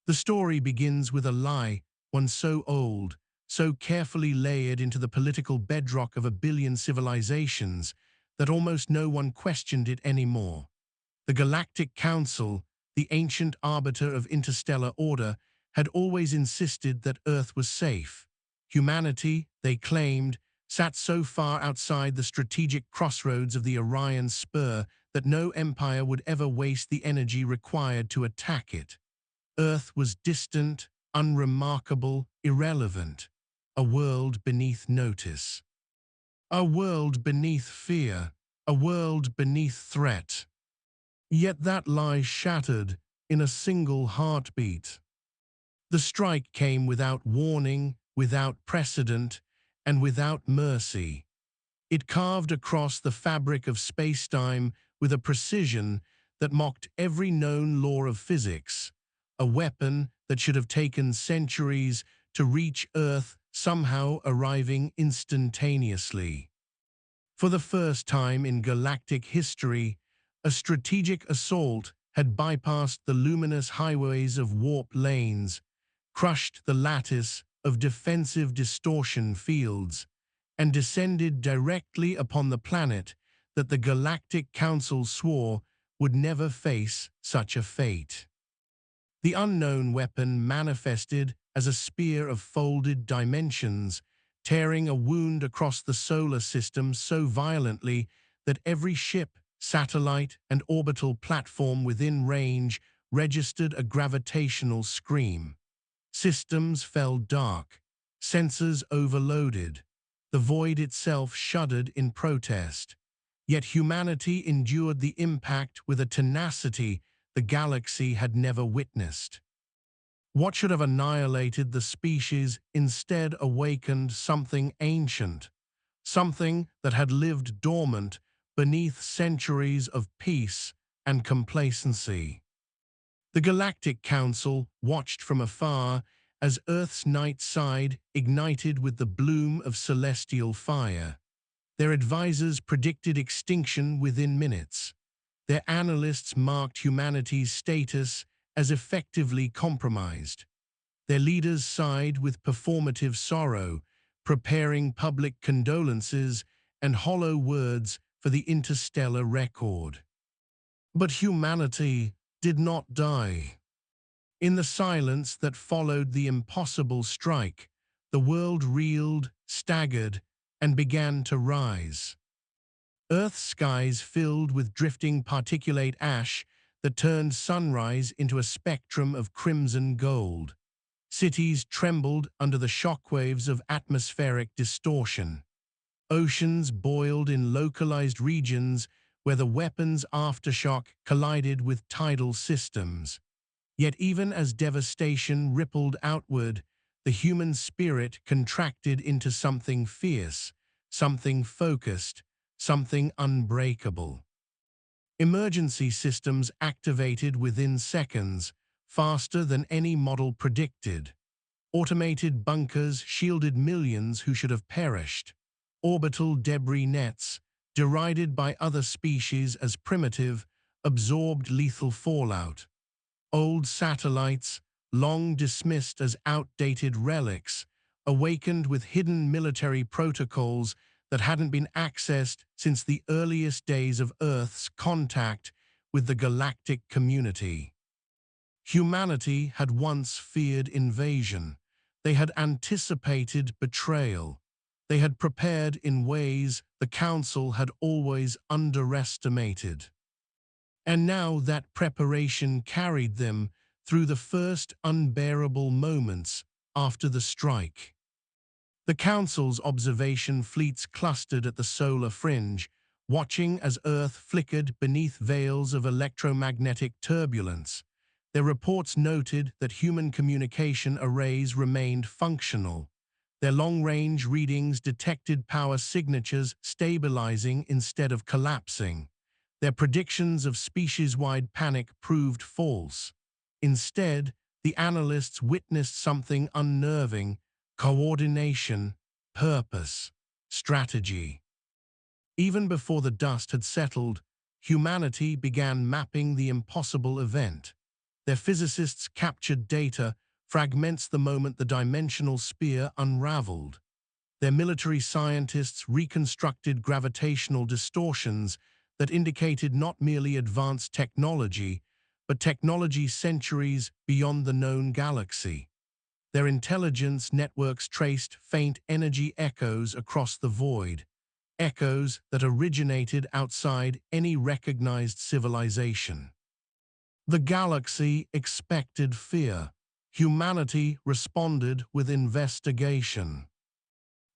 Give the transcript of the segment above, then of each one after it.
The story begins with a lie, one so old, so carefully layered into the political bedrock of a billion civilizations, that almost no one questioned it anymore. The Galactic Council, the ancient arbiter of interstellar order, had always insisted that Earth was safe. Humanity, they claimed, sat so far outside the strategic crossroads of the Orion Spur that no empire would ever waste the energy required to attack it. Earth was distant, unremarkable, irrelevant, a world beneath notice. A world beneath fear, a world beneath threat. Yet that lie shattered in a single heartbeat. The strike came without warning, without precedent, and without mercy. It carved across the fabric of space-time with a precision that mocked every known law of physics, a weapon that should have taken centuries to reach Earth somehow arriving instantaneously. For the first time in galactic history, a strategic assault had bypassed the luminous highways of warp lanes, crushed the lattice of defensive distortion fields, and descended directly upon the planet that the Galactic Council swore would never face such a fate. The unknown weapon manifested as a spear of folded dimensions, tearing a wound across the solar system so violently that every ship, satellite, and orbital platform within range registered a gravitational scream. Systems fell dark, sensors overloaded. The void itself shuddered in protest. Yet humanity endured the impact with a tenacity the galaxy had never witnessed. What should have annihilated the species instead awakened something ancient, something that had lived dormant beneath centuries of peace and complacency. The Galactic Council watched from afar as Earth's night side ignited with the bloom of celestial fire. Their advisors predicted extinction within minutes. Their analysts marked humanity's status as effectively compromised. Their leaders sighed with performative sorrow, preparing public condolences and hollow words for the interstellar record. But humanity did not die. In the silence that followed the impossible strike, the world reeled, staggered, and began to rise. Earth's skies filled with drifting particulate ash that turned sunrise into a spectrum of crimson gold. Cities trembled under the shockwaves of atmospheric distortion. Oceans boiled in localized regions where the weapon's aftershock collided with tidal systems. Yet even as devastation rippled outward, the human spirit contracted into something fierce, something focused, something unbreakable. Emergency systems activated within seconds, faster than any model predicted. Automated bunkers shielded millions who should have perished. Orbital debris nets, derided by other species as primitive, absorbed lethal fallout. Old satellites, long dismissed as outdated relics, awakened with hidden military protocols that hadn't been accessed since the earliest days of Earth's contact with the galactic community. Humanity had once feared invasion. They had anticipated betrayal. They had prepared in ways the Council had always underestimated. And now that preparation carried them through the first unbearable moments after the strike. The Council's observation fleets clustered at the solar fringe, watching as Earth flickered beneath veils of electromagnetic turbulence. Their reports noted that human communication arrays remained functional. Their long-range readings detected power signatures stabilizing instead of collapsing. Their predictions of species-wide panic proved false. Instead, the analysts witnessed something unnerving: coordination, purpose, strategy. Even before the dust had settled, humanity began mapping the impossible event. Their physicists captured data, fragments the moment the dimensional spear unraveled. Their military scientists reconstructed gravitational distortions that indicated not merely advanced technology, but technology centuries beyond the known galaxy. Their intelligence networks traced faint energy echoes across the void, echoes that originated outside any recognized civilization. The galaxy expected fear. Humanity responded with investigation.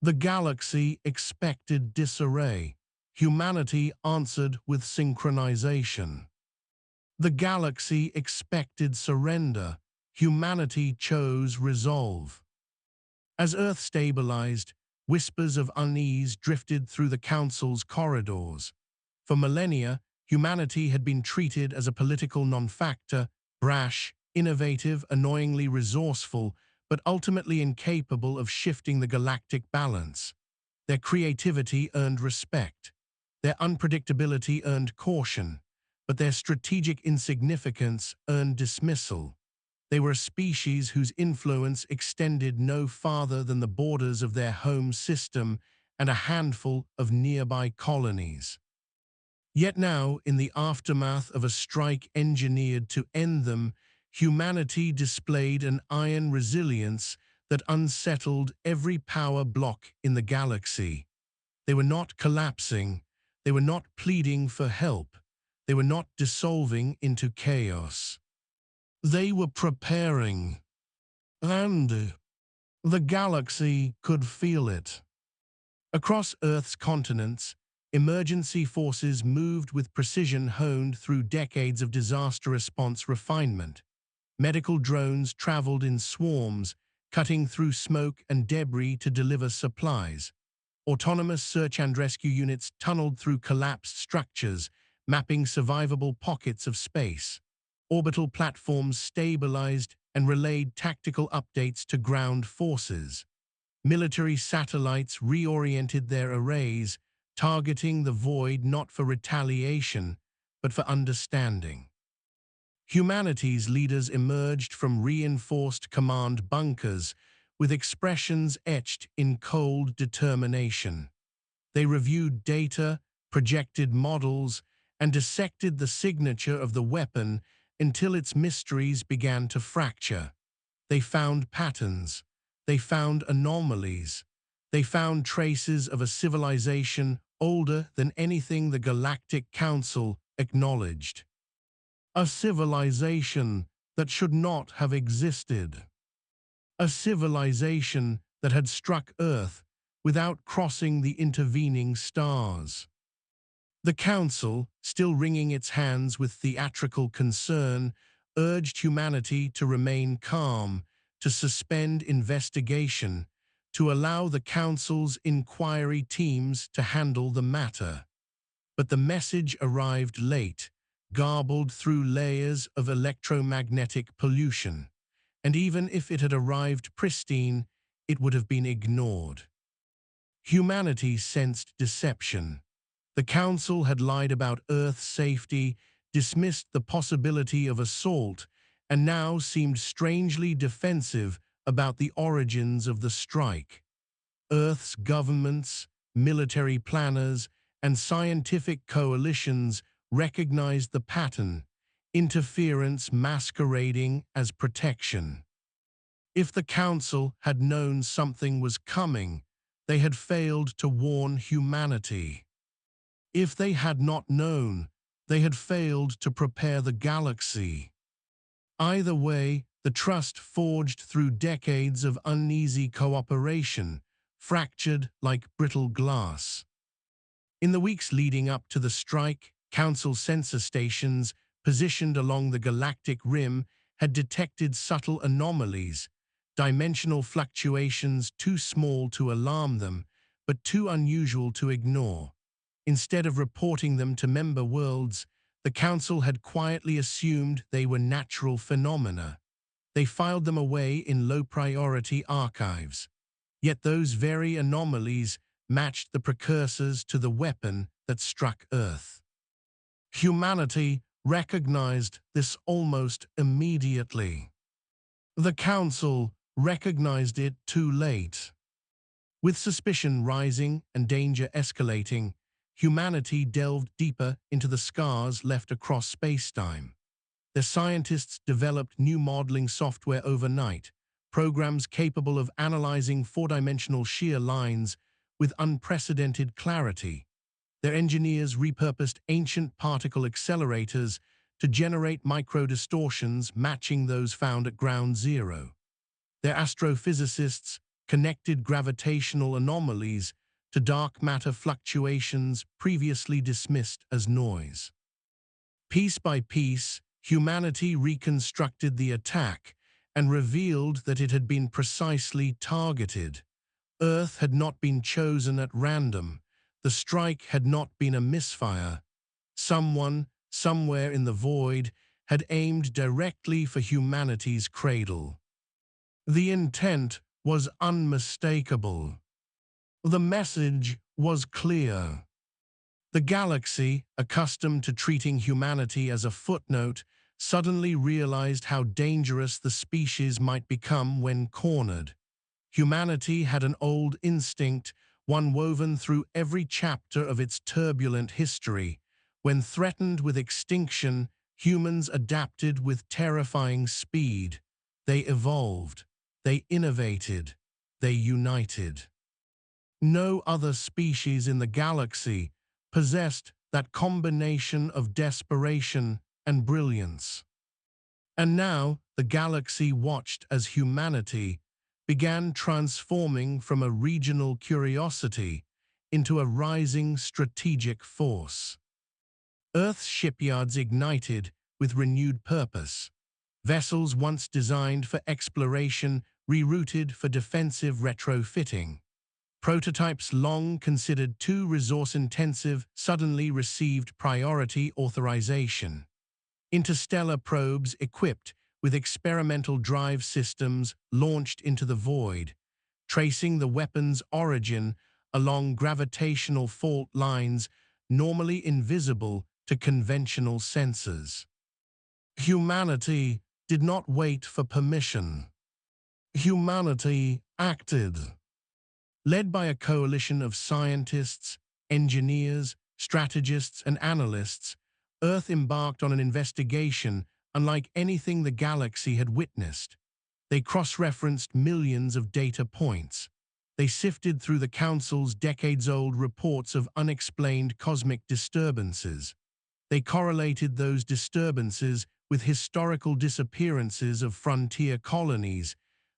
The galaxy expected disarray. Humanity answered with synchronization. The galaxy expected surrender. Humanity chose resolve. As Earth stabilized, whispers of unease drifted through the Council's corridors. For millennia, humanity had been treated as a political non-factor, brash, innovative, annoyingly resourceful, but ultimately incapable of shifting the galactic balance. Their creativity earned respect. Their unpredictability earned caution, but their strategic insignificance earned dismissal. They were a species whose influence extended no farther than the borders of their home system and a handful of nearby colonies. Yet now, in the aftermath of a strike engineered to end them, humanity displayed an iron resilience that unsettled every power block in the galaxy. They were not collapsing. They were not pleading for help. They were not dissolving into chaos. They were preparing, and the galaxy could feel it. Across Earth's continents, emergency forces moved with precision honed through decades of disaster response refinement. Medical drones traveled in swarms, cutting through smoke and debris to deliver supplies. Autonomous search and rescue units tunneled through collapsed structures, mapping survivable pockets of space. Orbital platforms stabilized and relayed tactical updates to ground forces. Military satellites reoriented their arrays, targeting the void not for retaliation, but for understanding. Humanity's leaders emerged from reinforced command bunkers with expressions etched in cold determination. They reviewed data, projected models, and dissected the signature of the weapon until its mysteries began to fracture. They found patterns. They found anomalies. They found traces of a civilization older than anything the Galactic Council acknowledged. A civilization that should not have existed. A civilization that had struck Earth without crossing the intervening stars. The Council, still wringing its hands with theatrical concern, urged humanity to remain calm, to suspend investigation, to allow the Council's inquiry teams to handle the matter. But the message arrived late, garbled through layers of electromagnetic pollution. And even if it had arrived pristine, it would have been ignored. Humanity sensed deception. The Council had lied about Earth's safety, dismissed the possibility of assault, and now seemed strangely defensive about the origins of the strike. Earth's governments, military planners, and scientific coalitions recognized the pattern, interference masquerading as protection. If the Council had known something was coming, they had failed to warn humanity. If they had not known, they had failed to prepare the galaxy. Either way, the trust forged through decades of uneasy cooperation, fractured like brittle glass. In the weeks leading up to the strike, Council sensor stations positioned along the galactic rim had detected subtle anomalies, dimensional fluctuations too small to alarm them, but too unusual to ignore. Instead of reporting them to member worlds, the Council had quietly assumed they were natural phenomena. They filed them away in low-priority archives. Yet those very anomalies matched the precursors to the weapon that struck Earth. Humanity recognized this almost immediately. The Council recognized it too late. With suspicion rising and danger escalating, humanity delved deeper into the scars left across space-time. The scientists developed new modeling software overnight, programs capable of analyzing four-dimensional shear lines with unprecedented clarity. Their engineers repurposed ancient particle accelerators to generate microdistortions matching those found at ground zero. Their astrophysicists connected gravitational anomalies to dark matter fluctuations previously dismissed as noise. Piece by piece, humanity reconstructed the attack and revealed that it had been precisely targeted. Earth had not been chosen at random. The strike had not been a misfire. Someone, somewhere in the void, had aimed directly for humanity's cradle. The intent was unmistakable. The message was clear. The galaxy, accustomed to treating humanity as a footnote, suddenly realized how dangerous the species might become when cornered. Humanity had an old instinct, one woven through every chapter of its turbulent history. When threatened with extinction, humans adapted with terrifying speed. They evolved. They innovated. They united. No other species in the galaxy possessed that combination of desperation and brilliance. And now the galaxy watched as humanity began transforming from a regional curiosity into a rising strategic force. Earth's shipyards ignited with renewed purpose. Vessels once designed for exploration rerouted for defensive retrofitting. Prototypes long considered too resource-intensive suddenly received priority authorization. Interstellar probes equipped with experimental drive systems launched into the void, tracing the weapon's origin along gravitational fault lines normally invisible to conventional sensors. Humanity did not wait for permission. Humanity acted. Led by a coalition of scientists, engineers, strategists, and analysts, Earth embarked on an investigation unlike anything the galaxy had witnessed. They cross-referenced millions of data points. They sifted through the Council's decades-old reports of unexplained cosmic disturbances. They correlated those disturbances with historical disappearances of frontier colonies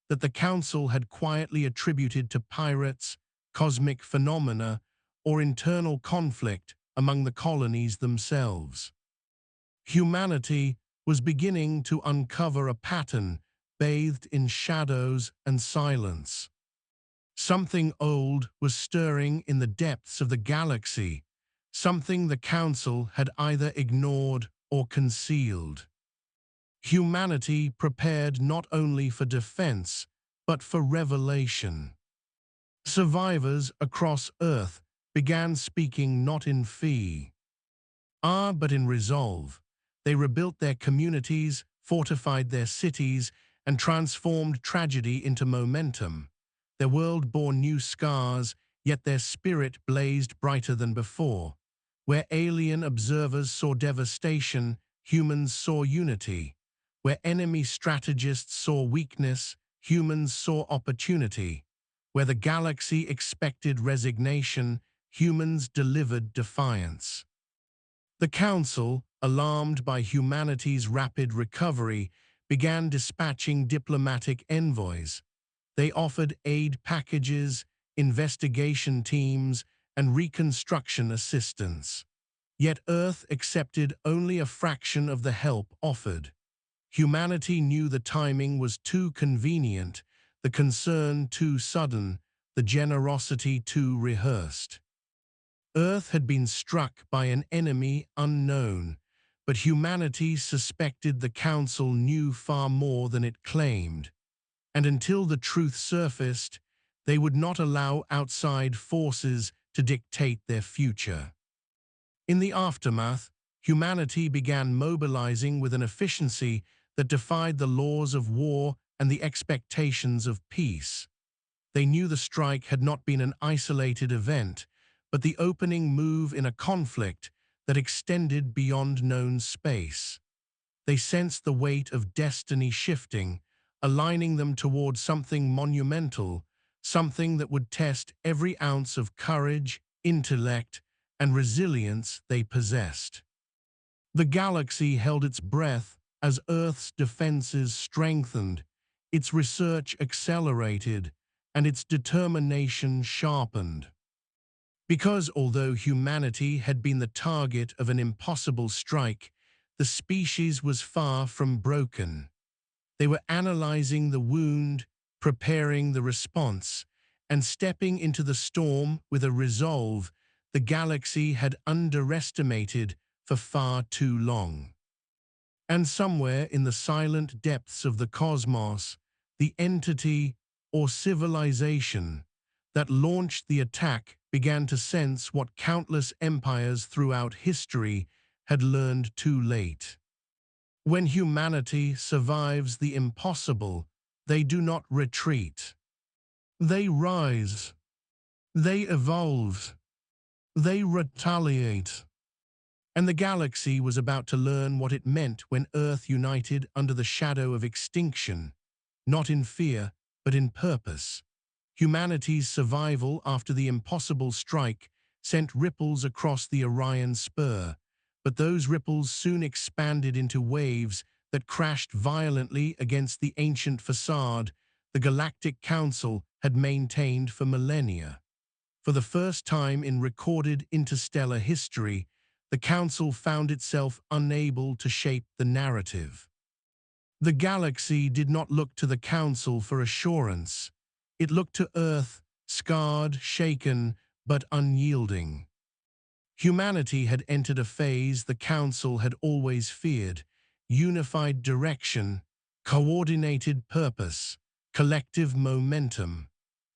that the Council had quietly attributed to pirates, cosmic phenomena, or internal conflict among the colonies themselves. Humanity was beginning to uncover a pattern bathed in shadows and silence. Something old was stirring in the depths of the galaxy, something the Council had either ignored or concealed. Humanity prepared not only for defense, but for revelation. Survivors across Earth began speaking not in fear, but in resolve. They rebuilt their communities, fortified their cities, and transformed tragedy into momentum. Their world bore new scars, yet their spirit blazed brighter than before. Where alien observers saw devastation, humans saw unity. Where enemy strategists saw weakness, humans saw opportunity. Where the galaxy expected resignation, humans delivered defiance. The Council, alarmed by humanity's rapid recovery, began dispatching diplomatic envoys. They offered aid packages, investigation teams, and reconstruction assistance. Yet Earth accepted only a fraction of the help offered. Humanity knew the timing was too convenient, the concern too sudden, the generosity too rehearsed. Earth had been struck by an enemy unknown, but humanity suspected the Council knew far more than it claimed. And until the truth surfaced, they would not allow outside forces to dictate their future. In the aftermath, humanity began mobilizing with an efficiency that defied the laws of war and the expectations of peace. They knew the strike had not been an isolated event, but the opening move in a conflict that extended beyond known space. They sensed the weight of destiny shifting, aligning them toward something monumental, something that would test every ounce of courage, intellect, and resilience they possessed. The galaxy held its breath as Earth's defenses strengthened, its research accelerated, and its determination sharpened. Because although humanity had been the target of an impossible strike, the species was far from broken. They were analyzing the wound, preparing the response, and stepping into the storm with a resolve the galaxy had underestimated for far too long. And somewhere in the silent depths of the cosmos, the entity or civilization that launched the attack began to sense what countless empires throughout history had learned too late. When humanity survives the impossible, they do not retreat. They rise. They evolve. They retaliate. And the galaxy was about to learn what it meant when Earth united under the shadow of extinction, not in fear, but in purpose. Humanity's survival after the impossible strike sent ripples across the Orion Spur, but those ripples soon expanded into waves that crashed violently against the ancient facade the Galactic Council had maintained for millennia. For the first time in recorded interstellar history, the Council found itself unable to shape the narrative. The galaxy did not look to the Council for assurance. It looked to Earth, scarred, shaken, but unyielding. Humanity had entered a phase the Council had always feared: unified direction, coordinated purpose, collective momentum.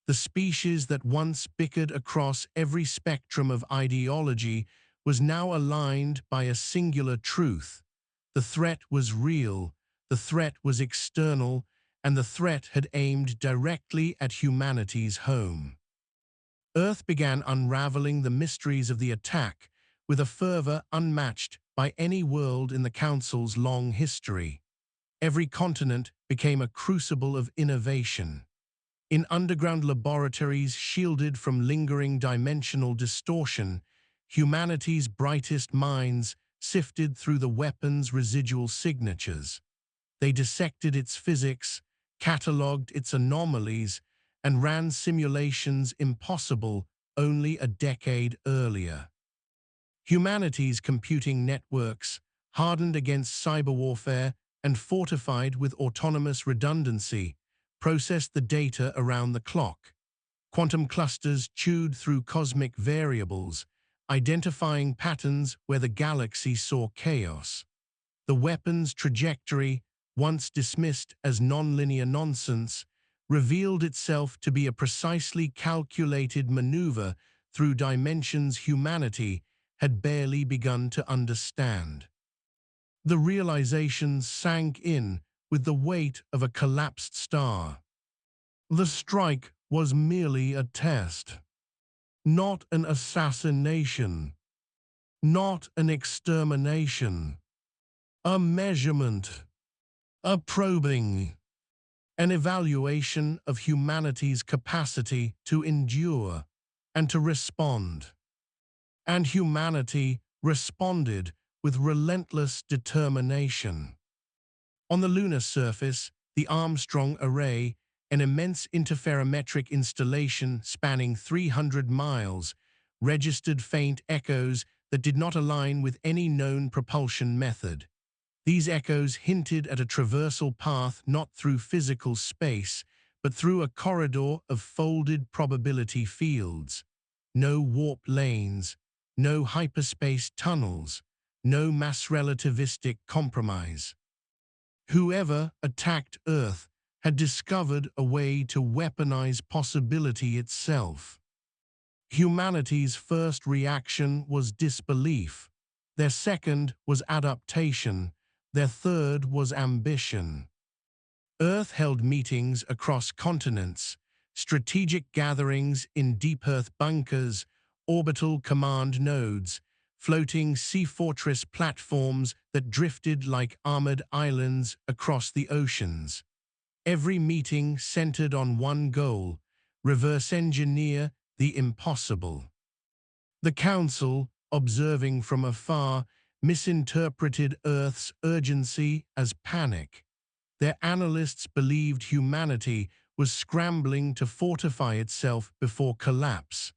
The species that once bickered across every spectrum of ideology was now aligned by a singular truth. The threat was real, the threat was external, and the threat had aimed directly at humanity's home. Earth began unraveling the mysteries of the attack with a fervor unmatched by any world in the Council's long history. Every continent became a crucible of innovation. In underground laboratories shielded from lingering dimensional distortion, humanity's brightest minds sifted through the weapon's residual signatures. They dissected its physics, catalogued its anomalies, and ran simulations impossible only a decade earlier. Humanity's computing networks, hardened against cyber warfare and fortified with autonomous redundancy, processed the data around the clock. Quantum clusters chewed through cosmic variables, identifying patterns where the galaxy saw chaos. The weapon's trajectory, once dismissed as nonlinear nonsense, revealed itself to be a precisely calculated maneuver through dimensions humanity had barely begun to understand. The realization sank in with the weight of a collapsed star. The strike was merely a test, not an assassination, not an extermination, a measurement, a probing, an evaluation of humanity's capacity to endure and to respond. And humanity responded with relentless determination. On the lunar surface, the Armstrong Array, an immense interferometric installation spanning 300 miles, registered faint echoes that did not align with any known propulsion method. These echoes hinted at a traversal path not through physical space, but through a corridor of folded probability fields. No warp lanes, no hyperspace tunnels, no mass relativistic compromise. Whoever attacked Earth had discovered a way to weaponize possibility itself. Humanity's first reaction was disbelief. Their second was adaptation. Their third was ambition. Earth held meetings across continents, strategic gatherings in deep Earth bunkers, orbital command nodes, floating sea fortress platforms that drifted like armored islands across the oceans. Every meeting centered on one goal: reverse engineer the impossible. The Council, observing from afar, misinterpreted Earth's urgency as panic. Their analysts believed humanity was scrambling to fortify itself before collapse.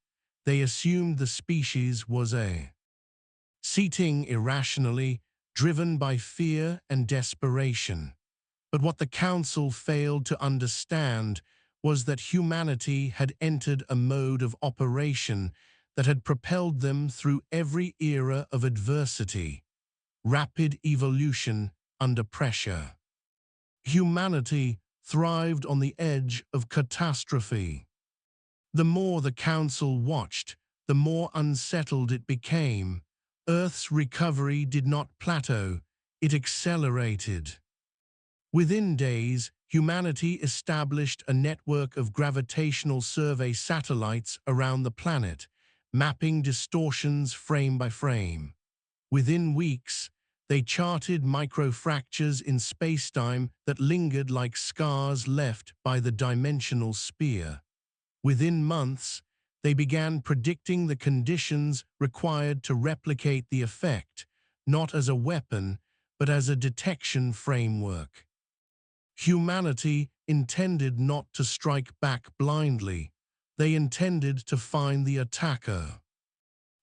They assumed the species was seething irrationally, driven by fear and desperation. But what the Council failed to understand was that humanity had entered a mode of operation that had propelled them through every era of adversity: rapid evolution under pressure. Humanity thrived on the edge of catastrophe. The more the Council watched, the more unsettled it became. Earth's recovery did not plateau, it accelerated. Within days, humanity established a network of gravitational survey satellites around the planet, mapping distortions frame by frame. Within weeks, they charted microfractures in spacetime that lingered like scars left by the dimensional spear. Within months, they began predicting the conditions required to replicate the effect, not as a weapon, but as a detection framework. Humanity intended not to strike back blindly. They intended to find the attacker.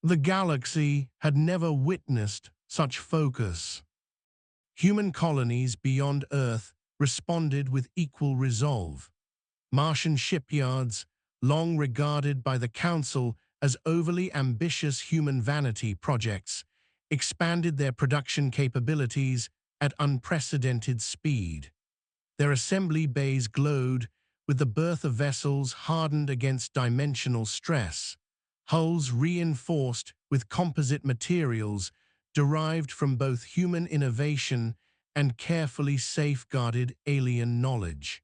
The galaxy had never witnessed such focus. Human colonies beyond Earth responded with equal resolve. Martian shipyards, long regarded by the Council as overly ambitious human vanity projects, expanded their production capabilities at unprecedented speed. Their assembly bays glowed with the birth of vessels hardened against dimensional stress, hulls reinforced with composite materials derived from both human innovation and carefully safeguarded alien knowledge.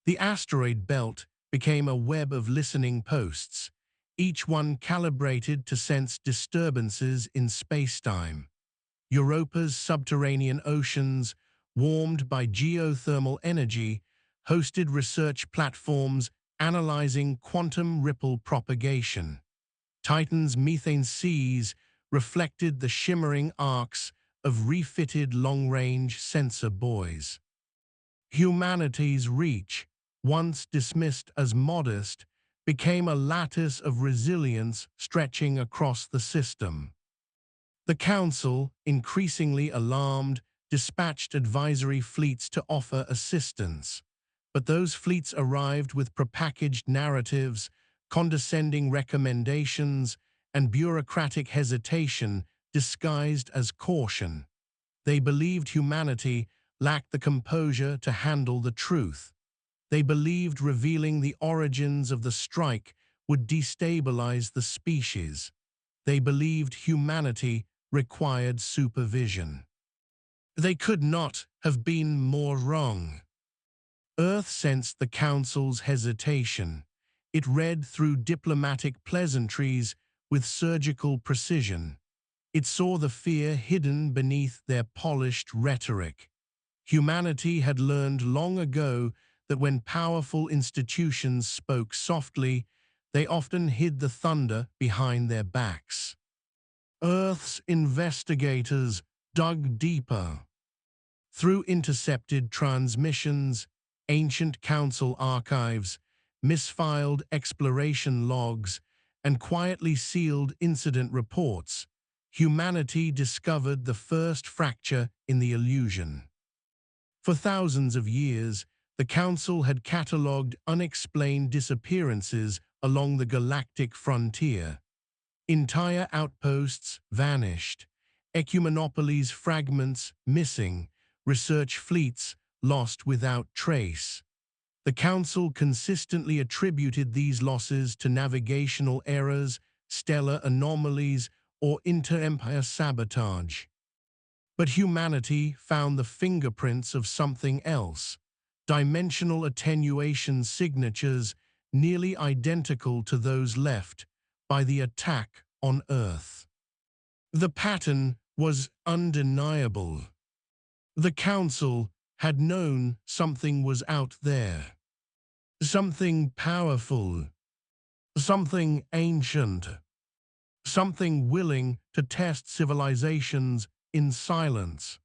The asteroid belt became a web of listening posts, each one calibrated to sense disturbances in spacetime. Europa's subterranean oceans, warmed by geothermal energy, hosted research platforms analyzing quantum ripple propagation. Titan's methane seas reflected the shimmering arcs of refitted long-range sensor buoys. Humanity's reach, once dismissed as modest, became a lattice of resilience stretching across the system. The Council, increasingly alarmed, dispatched advisory fleets to offer assistance. But those fleets arrived with prepackaged narratives, condescending recommendations, and bureaucratic hesitation disguised as caution. They believed humanity lacked the composure to handle the truth. They believed revealing the origins of the strike would destabilize the species. They believed humanity required supervision. They could not have been more wrong. Earth sensed the Council's hesitation. It read through diplomatic pleasantries with surgical precision. It saw the fear hidden beneath their polished rhetoric. Humanity had learned long ago that when powerful institutions spoke softly, they often hid the thunder behind their backs. Earth's investigators dug deeper. Through intercepted transmissions, ancient Council archives, misfiled exploration logs, and quietly sealed incident reports, humanity discovered the first fracture in the illusion. For thousands of years, the Council had catalogued unexplained disappearances along the galactic frontier. Entire outposts vanished, ecumenopolies fragments missing, research fleets lost without trace. The Council consistently attributed these losses to navigational errors, stellar anomalies, or inter-empire sabotage. But humanity found the fingerprints of something else, dimensional attenuation signatures nearly identical to those left by the attack on Earth. The pattern was undeniable. The Council had known something was out there, something powerful, something ancient, something willing to test civilizations in silence.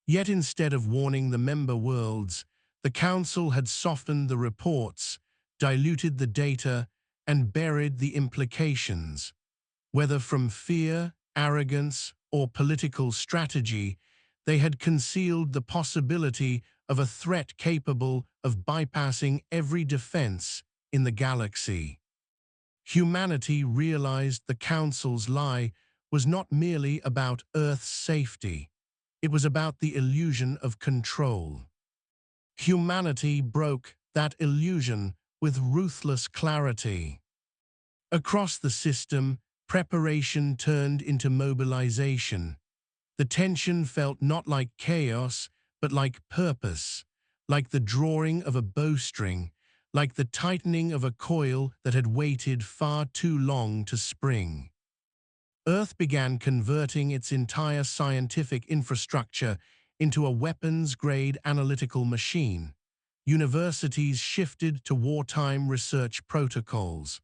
Yet instead of warning the member worlds, the Council had softened the reports, diluted the data, and buried the implications. Whether from fear, arrogance, or political strategy, they had concealed the possibility of a threat capable of bypassing every defense in the galaxy. Humanity realized the Council's lie was not merely about Earth's safety. It was about the illusion of control. Humanity broke that illusion with ruthless clarity. Across the system, preparation turned into mobilization. The tension felt not like chaos, but like purpose, like the drawing of a bowstring, like the tightening of a coil that had waited far too long to spring. Earth began converting its entire scientific infrastructure into a weapons-grade analytical machine. Universities shifted to wartime research protocols.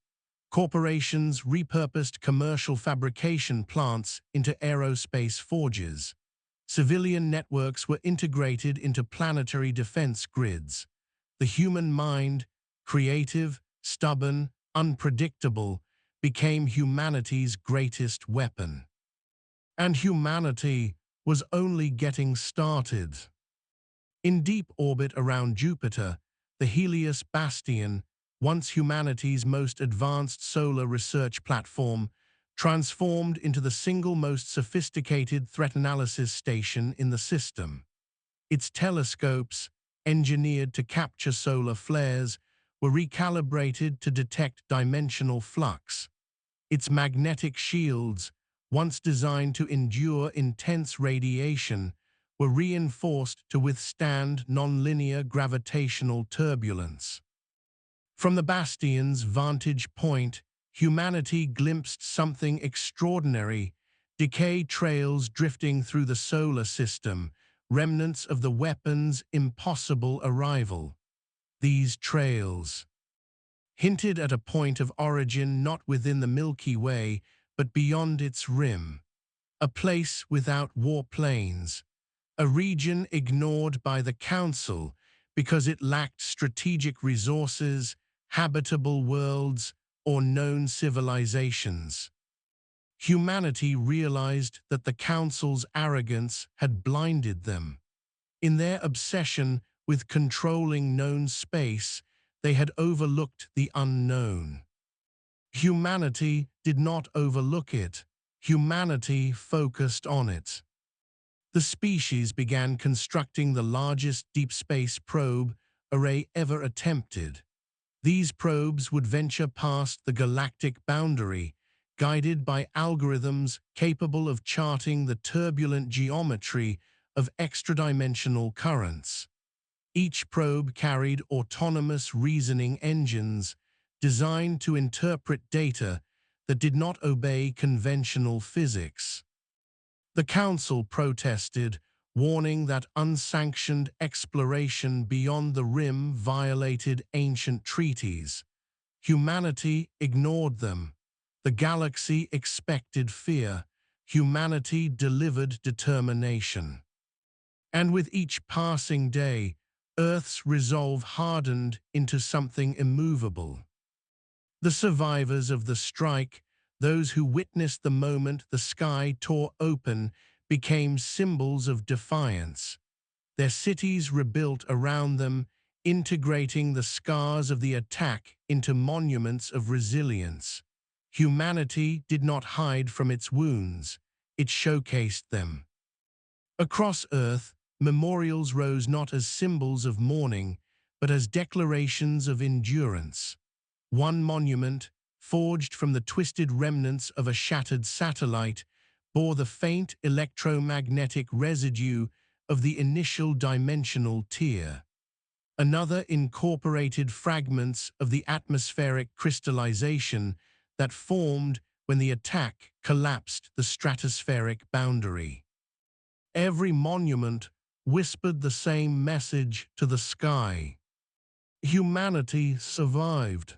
Corporations repurposed commercial fabrication plants into aerospace forges. Civilian networks were integrated into planetary defense grids. The human mind, creative, stubborn, unpredictable, became humanity's greatest weapon. And humanity was only getting started. In deep orbit around Jupiter, the Helios Bastion, once humanity's most advanced solar research platform, transformed into the single most sophisticated threat analysis station in the system. Its telescopes, engineered to capture solar flares, were recalibrated to detect dimensional flux. Its magnetic shields, once designed to endure intense radiation, were reinforced to withstand nonlinear gravitational turbulence. From the Bastion's vantage point, humanity glimpsed something extraordinary: decay trails drifting through the solar system, remnants of the weapon's impossible arrival. These trails hinted at a point of origin not within the Milky Way, but beyond its rim. A place without warplanes, a region ignored by the Council because it lacked strategic resources, habitable worlds, or known civilizations. Humanity realized that the Council's arrogance had blinded them. In their obsession with controlling known space, they had overlooked the unknown. Humanity did not overlook it. Humanity focused on it. The species began constructing the largest deep space probe array ever attempted. These probes would venture past the galactic boundary, guided by algorithms capable of charting the turbulent geometry of extradimensional currents. Each probe carried autonomous reasoning engines designed to interpret data that did not obey conventional physics. The Council protested, warning that unsanctioned exploration beyond the rim violated ancient treaties. Humanity ignored them. The galaxy expected fear. Humanity delivered determination. And with each passing day, Earth's resolve hardened into something immovable. The survivors of the strike, those who witnessed the moment the sky tore open, became symbols of defiance. Their cities rebuilt around them, integrating the scars of the attack into monuments of resilience. Humanity did not hide from its wounds, it showcased them. Across Earth, memorials rose not as symbols of mourning, but as declarations of endurance. One monument, forged from the twisted remnants of a shattered satellite, bore the faint electromagnetic residue of the initial dimensional tear. Another incorporated fragments of the atmospheric crystallization that formed when the attack collapsed the stratospheric boundary. Every monument whispered the same message to the sky. Humanity survived.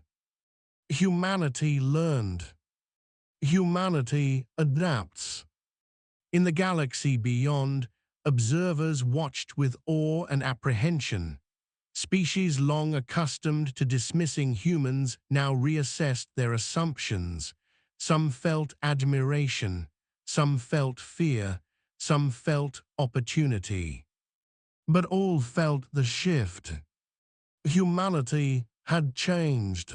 Humanity learned. Humanity adapts. In the galaxy beyond, observers watched with awe and apprehension. Species long accustomed to dismissing humans now reassessed their assumptions. Some felt admiration, some felt fear, some felt opportunity. But all felt the shift. Humanity had changed.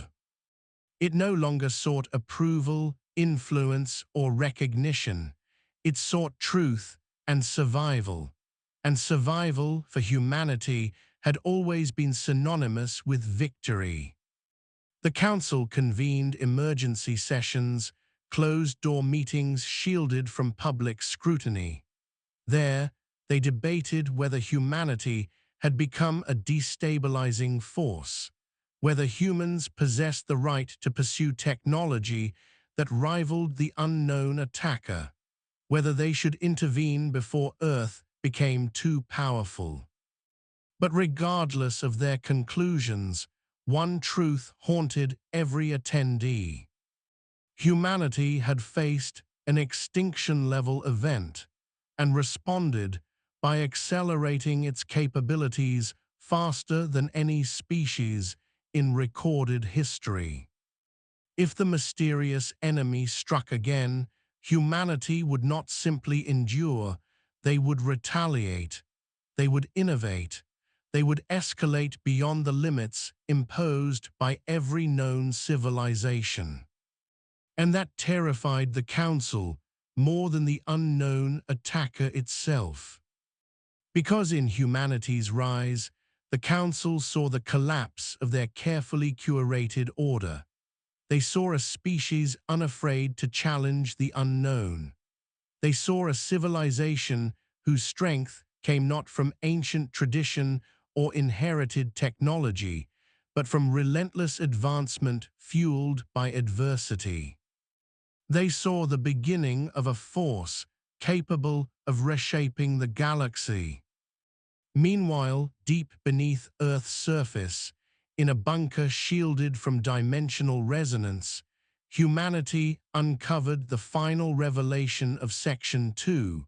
It no longer sought approval, influence, or recognition. It sought truth and survival. And survival for humanity had always been synonymous with victory. The Council convened emergency sessions, closed-door meetings shielded from public scrutiny. There, they debated whether humanity had become a destabilizing force, whether humans possessed the right to pursue technology that rivaled the unknown attacker, whether they should intervene before Earth became too powerful. But regardless of their conclusions, one truth haunted every attendee. Humanity had faced an extinction-level event and responded by accelerating its capabilities faster than any species in recorded history. If the mysterious enemy struck again, humanity would not simply endure, they would retaliate, they would innovate, they would escalate beyond the limits imposed by every known civilization. And that terrified the Council more than the unknown attacker itself. Because in humanity's rise, the Council saw the collapse of their carefully curated order. They saw a species unafraid to challenge the unknown. They saw a civilization whose strength came not from ancient tradition or inherited technology, but from relentless advancement fueled by adversity. They saw the beginning of a force capable of reshaping the galaxy. Meanwhile, deep beneath Earth's surface, in a bunker shielded from dimensional resonance, humanity uncovered the final revelation of Section 2,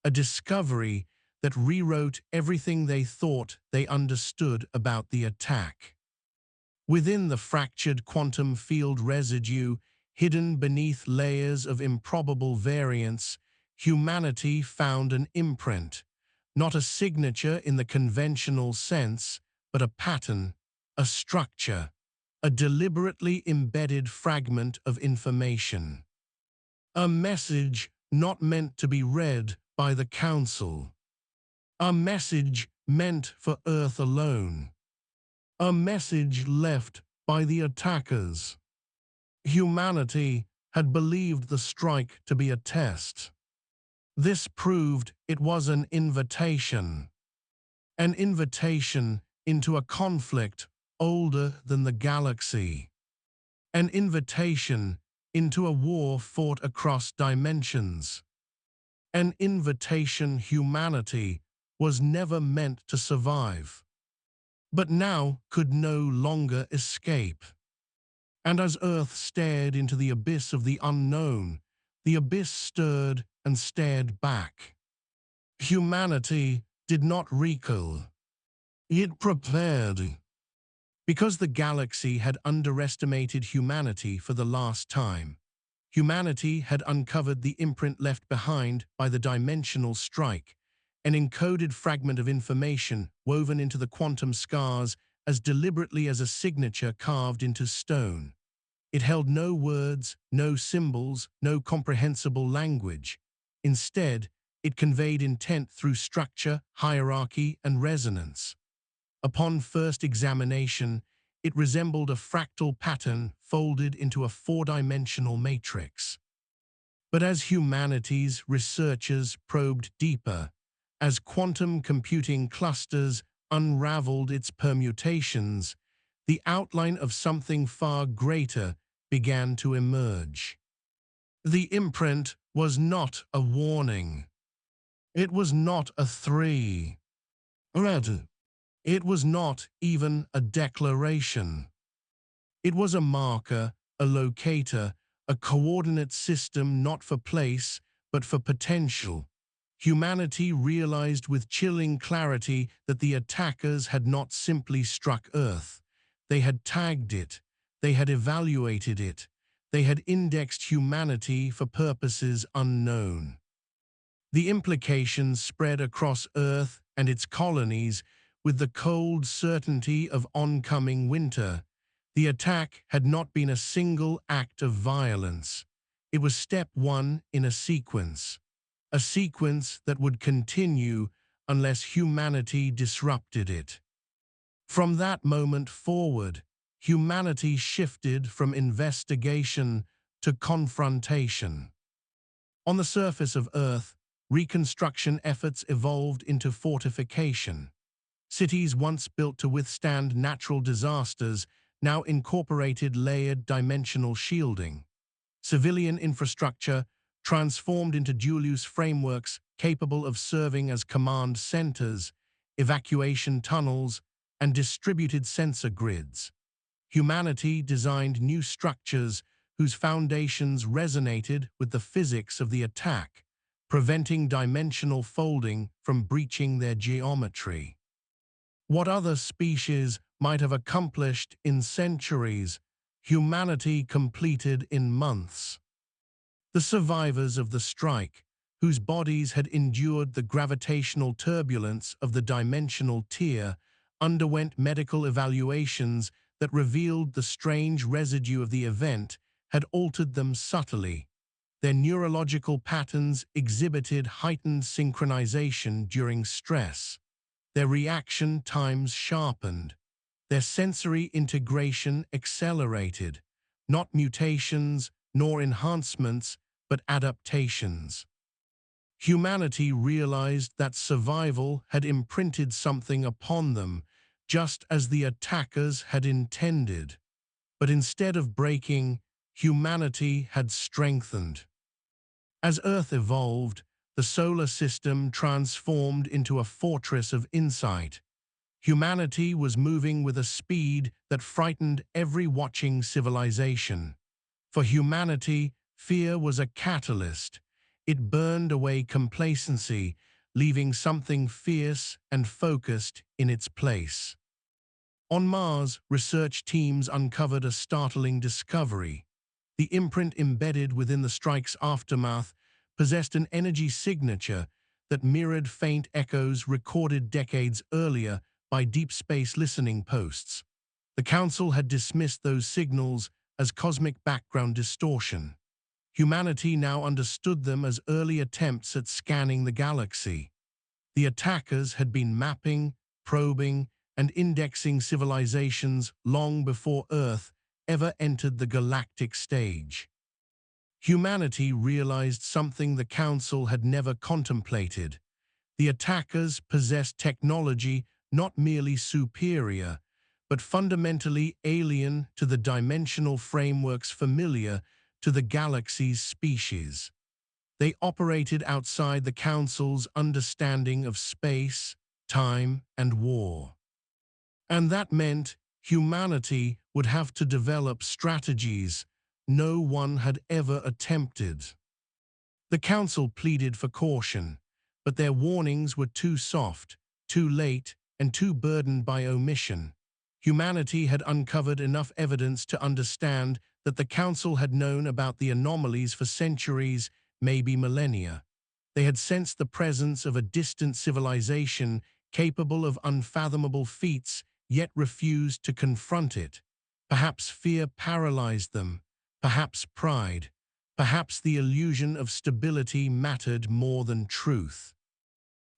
a discovery that rewrote everything they thought they understood about the attack. Within the fractured quantum field residue, hidden beneath layers of improbable variance, humanity found an imprint, not a signature in the conventional sense, but a pattern, a structure, a deliberately embedded fragment of information. A message not meant to be read by the Council. A message meant for Earth alone. A message left by the attackers. Humanity had believed the strike to be a test. This proved it was an invitation into a conflict older than the galaxy, an invitation into a war fought across dimensions, an invitation humanity was never meant to survive, but now could no longer escape. And as Earth stared into the abyss of the unknown, the abyss stirred and stared back. Humanity did not recoil. It prepared. Because the galaxy had underestimated humanity for the last time, humanity had uncovered the imprint left behind by the dimensional strike, an encoded fragment of information woven into the quantum scars as deliberately as a signature carved into stone. It held no words, no symbols, no comprehensible language. Instead, it conveyed intent through structure, hierarchy, and resonance. Upon first examination, It resembled a fractal pattern folded into a four-dimensional matrix. But as humanity's researchers probed deeper, as quantum computing clusters unraveled its permutations, the outline of something far greater began to emerge. The imprint was not a warning. It was not a three. Rather, it was not even a declaration. It was a marker, a locator, a coordinate system not for place, but for potential. Humanity realized with chilling clarity that the attackers had not simply struck Earth. They had tagged it. They had evaluated it. They had indexed humanity for purposes unknown. The implications spread across Earth and its colonies with the cold certainty of oncoming winter. The attack had not been a single act of violence. It was step one in a sequence that would continue unless humanity disrupted it. From that moment forward, humanity shifted from investigation to confrontation. On the surface of Earth, reconstruction efforts evolved into fortification. Cities once built to withstand natural disasters now incorporated layered dimensional shielding. Civilian infrastructure transformed into dual-use frameworks capable of serving as command centers, evacuation tunnels, and distributed sensor grids. Humanity designed new structures whose foundations resonated with the physics of the attack, preventing dimensional folding from breaching their geometry. What other species might have accomplished in centuries, humanity completed in months. The survivors of the strike, whose bodies had endured the gravitational turbulence of the dimensional tier, underwent medical evaluations that revealed the strange residue of the event had altered them subtly. Their neurological patterns exhibited heightened synchronization during stress. Their reaction times sharpened. Their sensory integration accelerated. Not mutations nor enhancements, but adaptations. Humanity realized that survival had imprinted something upon them, just as the attackers had intended. But instead of breaking, humanity had strengthened. As Earth evolved, the solar system transformed into a fortress of insight. Humanity was moving with a speed that frightened every watching civilization. For humanity, fear was a catalyst. It burned away complacency, leaving something fierce and focused in its place. On Mars, research teams uncovered a startling discovery. The imprint embedded within the strike's aftermath possessed an energy signature that mirrored faint echoes recorded decades earlier by deep space listening posts. The Council had dismissed those signals as cosmic background distortion. Humanity now understood them as early attempts at scanning the galaxy. The attackers had been mapping, probing, and indexing civilizations long before Earth ever entered the galactic stage. Humanity realized something the Council had never contemplated. The attackers possessed technology not merely superior, but fundamentally alien to the dimensional frameworks familiar to the galaxy's species. They operated outside the Council's understanding of space, time, and war. And that meant humanity would have to develop strategies no one had ever attempted. The Council pleaded for caution, but their warnings were too soft, too late, and too burdened by omission. Humanity had uncovered enough evidence to understand that the Council had known about the anomalies for centuries, maybe millennia. They had sensed the presence of a distant civilization capable of unfathomable feats, yet refused to confront it. Perhaps fear paralyzed them, perhaps pride, perhaps the illusion of stability mattered more than truth.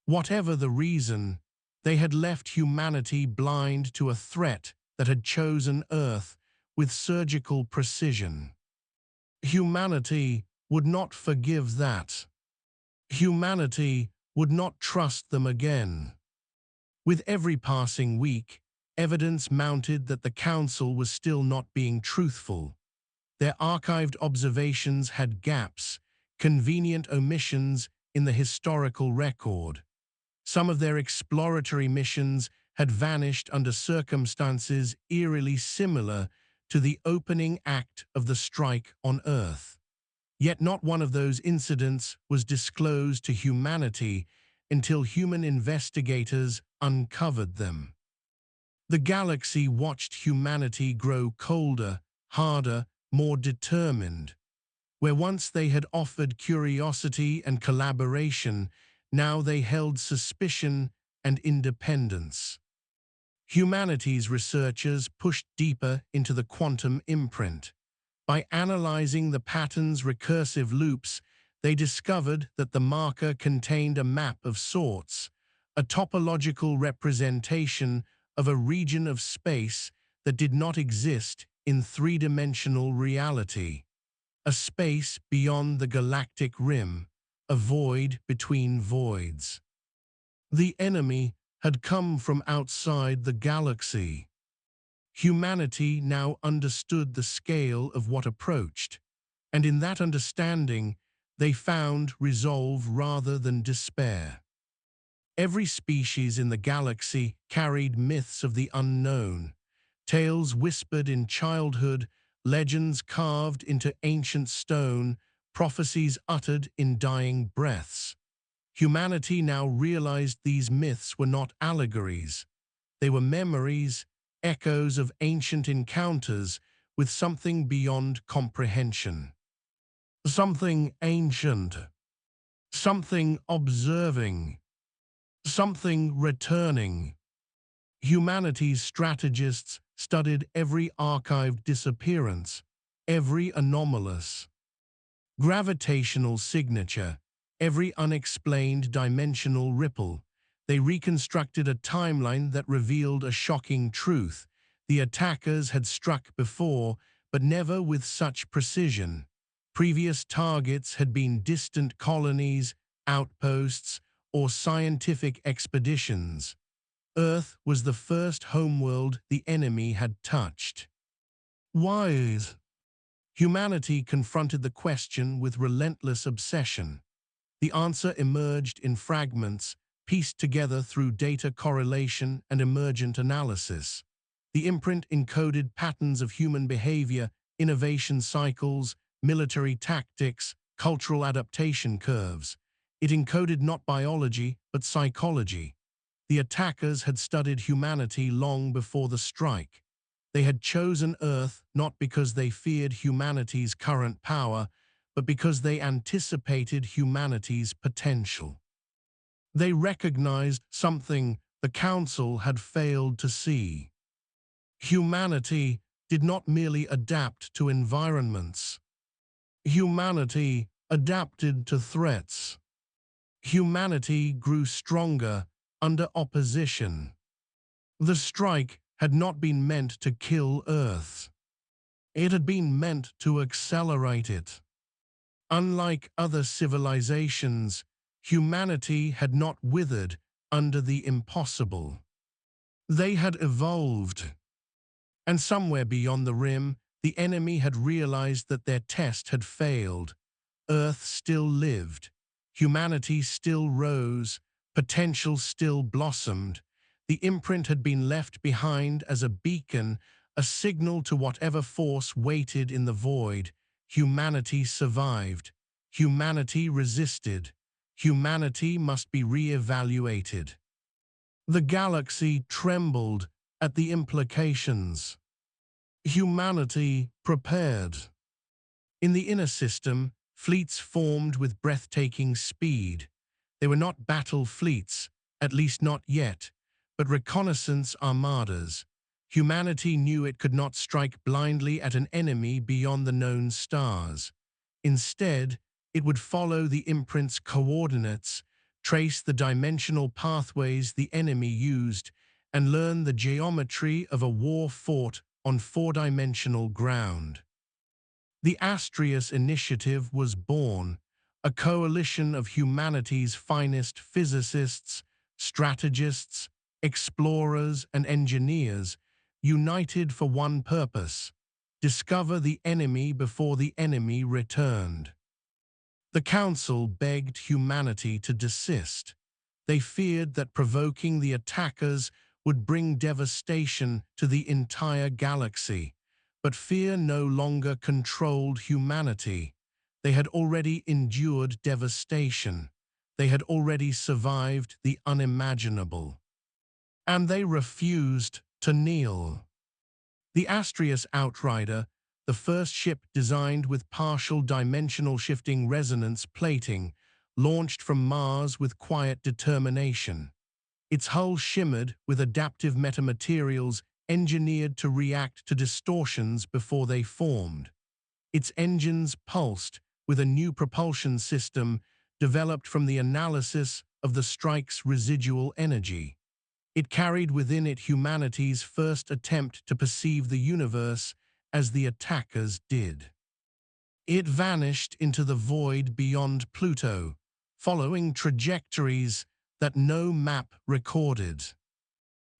Whatever the reason, they had left humanity blind to a threat that had chosen Earth with surgical precision. Humanity would not forgive that. Humanity would not trust them again. With every passing week, evidence mounted that the Council was still not being truthful. Their archived observations had gaps, convenient omissions in the historical record. Some of their exploratory missions had vanished under circumstances eerily similar to the opening act of the strike on Earth. Yet not one of those incidents was disclosed to humanity until human investigators uncovered them. The galaxy watched humanity grow colder, harder, more determined. Where once they had offered curiosity and collaboration, now they held suspicion and independence. Humanity's researchers pushed deeper into the quantum imprint. By analyzing the pattern's recursive loops, they discovered that the marker contained a map of sorts, a topological representation of a region of space that did not exist in three-dimensional reality. A space beyond the galactic rim, a void between voids. The enemy had come from outside the galaxy. Humanity now understood the scale of what approached, and in that understanding, they found resolve rather than despair. Every species in the galaxy carried myths of the unknown, tales whispered in childhood, legends carved into ancient stone, prophecies uttered in dying breaths. Humanity now realized these myths were not allegories. They were memories, echoes of ancient encounters with something beyond comprehension. Something ancient, something observing, something returning. Humanity's strategists studied every archived disappearance, every anomalous gravitational signature, every unexplained dimensional ripple. They reconstructed a timeline that revealed a shocking truth. The attackers had struck before, but never with such precision. Previous targets had been distant colonies, outposts, or scientific expeditions. Earth was the first homeworld the enemy had touched. Why? Humanity confronted the question with relentless obsession. The answer emerged in fragments, pieced together through data correlation and emergent analysis. The imprint encoded patterns of human behavior, innovation cycles, military tactics, cultural adaptation curves. It encoded not biology, but psychology. The attackers had studied humanity long before the strike. They had chosen Earth not because they feared humanity's current power, but because they anticipated humanity's potential. They recognized something the Council had failed to see. Humanity did not merely adapt to environments. Humanity adapted to threats. Humanity grew stronger under opposition. The strike had not been meant to kill Earth. It had been meant to accelerate it. Unlike other civilizations, humanity had not withered under the impossible. They had evolved. And somewhere beyond the rim, the enemy had realized that their test had failed. Earth still lived. Humanity still rose. Potential still blossomed. The imprint had been left behind as a beacon, a signal to whatever force waited in the void. Humanity survived. Humanity resisted. Humanity must be re-evaluated. The galaxy trembled at the implications. Humanity prepared. In the inner system, fleets formed with breathtaking speed. They were not battle fleets, at least not yet, but reconnaissance armadas. Humanity knew it could not strike blindly at an enemy beyond the known stars. Instead, it would follow the imprint's coordinates, trace the dimensional pathways the enemy used, and learn the geometry of a war fought on four-dimensional ground. The Astrius Initiative was born, a coalition of humanity's finest physicists, strategists, explorers, and engineers, united for one purpose: discover the enemy before the enemy returned. The Council begged humanity to desist. They feared that provoking the attackers would bring devastation to the entire galaxy. But fear no longer controlled humanity. They had already endured devastation. They had already survived the unimaginable. And they refused to kneel. The Astrius Outrider, the first ship designed with partial dimensional shifting resonance plating, launched from Mars with quiet determination. Its hull shimmered with adaptive metamaterials engineered to react to distortions before they formed. Its engines pulsed with a new propulsion system developed from the analysis of the strike's residual energy. It carried within it humanity's first attempt to perceive the universe as the attackers did. It vanished into the void beyond Pluto, following trajectories that no map recorded.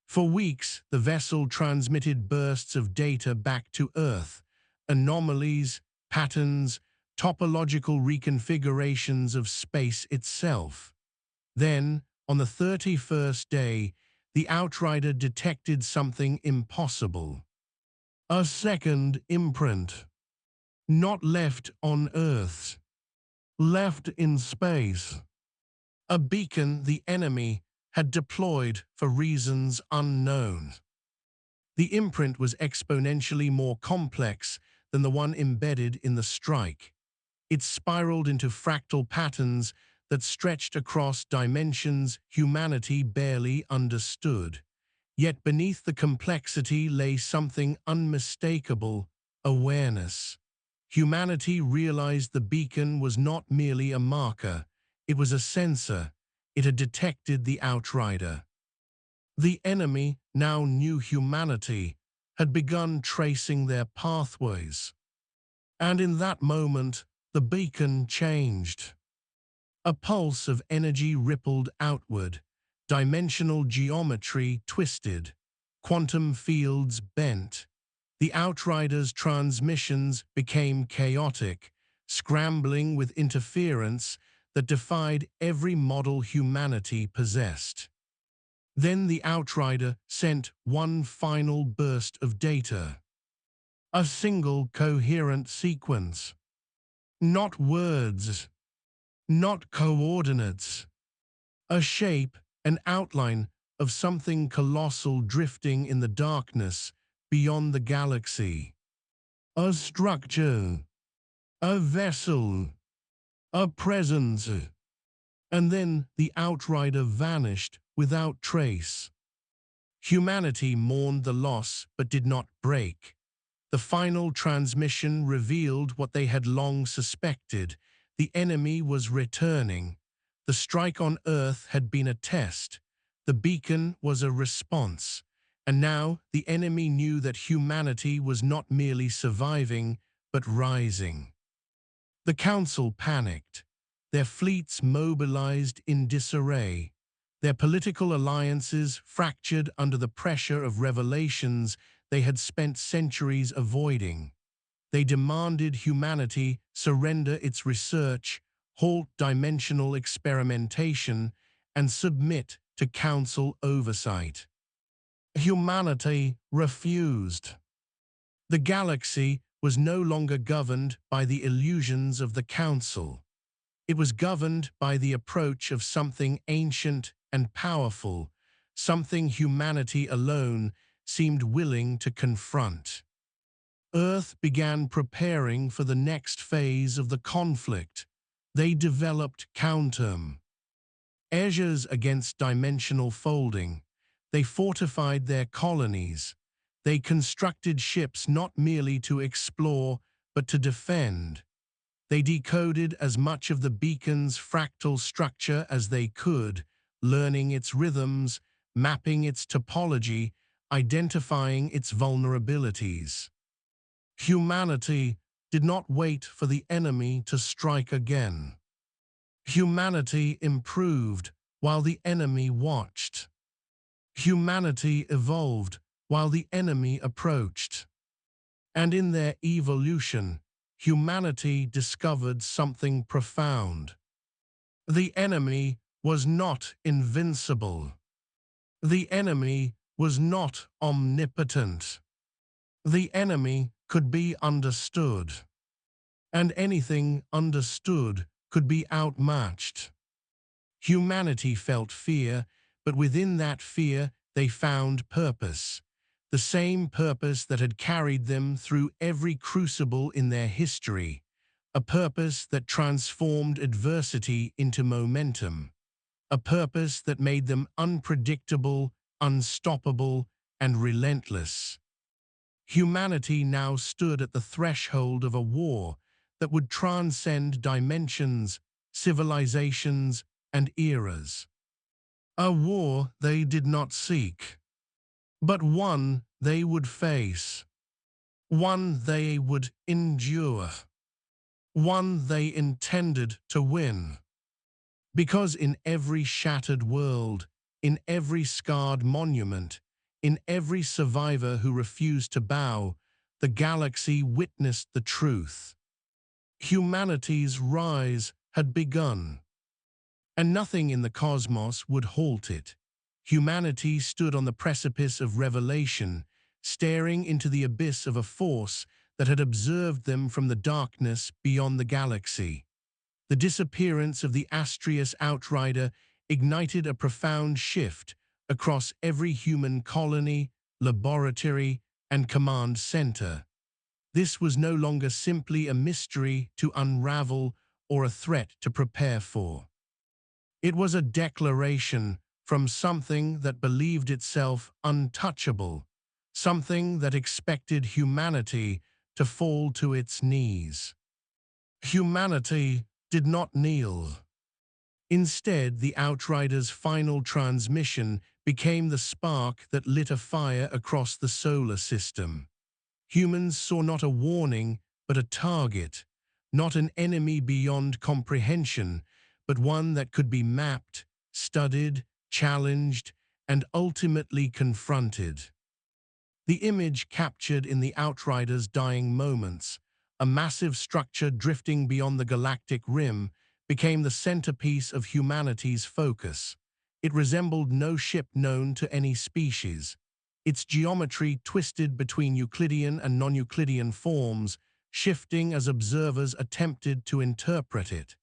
For weeks, the vessel transmitted bursts of data back to Earth, anomalies, patterns, topological reconfigurations of space itself. Then, on the 31st day, the Outrider detected something impossible. A second imprint. Not left on Earth. Left in space. A beacon the enemy had deployed for reasons unknown. The imprint was exponentially more complex than the one embedded in the strike. It spiraled into fractal patterns that stretched across dimensions humanity barely understood. Yet beneath the complexity lay something unmistakable: awareness. Humanity realized the beacon was not merely a marker, it was a sensor. It had detected the Outrider. The enemy now knew humanity, had begun tracing their pathways. And in that moment, the beacon changed. A pulse of energy rippled outward, dimensional geometry twisted, quantum fields bent. The Outrider's transmissions became chaotic, scrambling with interference that defied every model humanity possessed. Then the Outrider sent one final burst of data. A single coherent sequence. Not words, not coordinates. A shape, an outline of something colossal drifting in the darkness beyond the galaxy. A structure, a vessel, a presence. And then the Outrider vanished without trace. Humanity mourned the loss but did not break. The final transmission revealed what they had long suspected: the enemy was returning. The strike on Earth had been a test. The beacon was a response. And now the enemy knew that humanity was not merely surviving, but rising. The Council panicked. Their fleets mobilized in disarray. Their political alliances fractured under the pressure of revelations they had spent centuries avoiding. They demanded humanity surrender its research, halt dimensional experimentation, and submit to Council oversight. Humanity refused. The galaxy was no longer governed by the illusions of the Council. It was governed by the approach of something ancient and powerful, something humanity alone seemed willing to confront. Earth began preparing for the next phase of the conflict. They developed countermeasures against dimensional folding. They fortified their colonies. They constructed ships not merely to explore, but to defend. They decoded as much of the beacon's fractal structure as they could, learning its rhythms, mapping its topology, identifying its vulnerabilities. Humanity did not wait for the enemy to strike again. Humanity improved while the enemy watched. Humanity evolved while the enemy approached. And in their evolution, humanity discovered something profound. The enemy was not invincible. The enemy was not omnipotent. The enemy could be understood. And anything understood could be outmatched. Humanity felt fear, but within that fear they found purpose. The same purpose that had carried them through every crucible in their history. A purpose that transformed adversity into momentum. A purpose that made them unpredictable, unstoppable, and relentless. Humanity now stood at the threshold of a war that would transcend dimensions, civilizations, and eras. A war they did not seek, but one they would face, one they would endure, one they intended to win. Because in every shattered world, in every scarred monument, in every survivor who refused to bow, the galaxy witnessed the truth. Humanity's rise had begun. And nothing in the cosmos would halt it. Humanity stood on the precipice of revelation, staring into the abyss of a force that had observed them from the darkness beyond the galaxy. The disappearance of the Astrius Outrider ignited a profound shift across every human colony, laboratory, and command center. This was no longer simply a mystery to unravel or a threat to prepare for. It was a declaration from something that believed itself untouchable, something that expected humanity to fall to its knees. Humanity did not kneel. Instead, the Outrider's final transmission became the spark that lit a fire across the solar system. Humans saw not a warning, but a target, not an enemy beyond comprehension, but one that could be mapped, studied, challenged, and ultimately confronted. The image captured in the Outrider's dying moments, a massive structure drifting beyond the galactic rim, became the centerpiece of humanity's focus. It resembled no ship known to any species. Its geometry twisted between Euclidean and non-Euclidean forms, shifting as observers attempted to interpret it.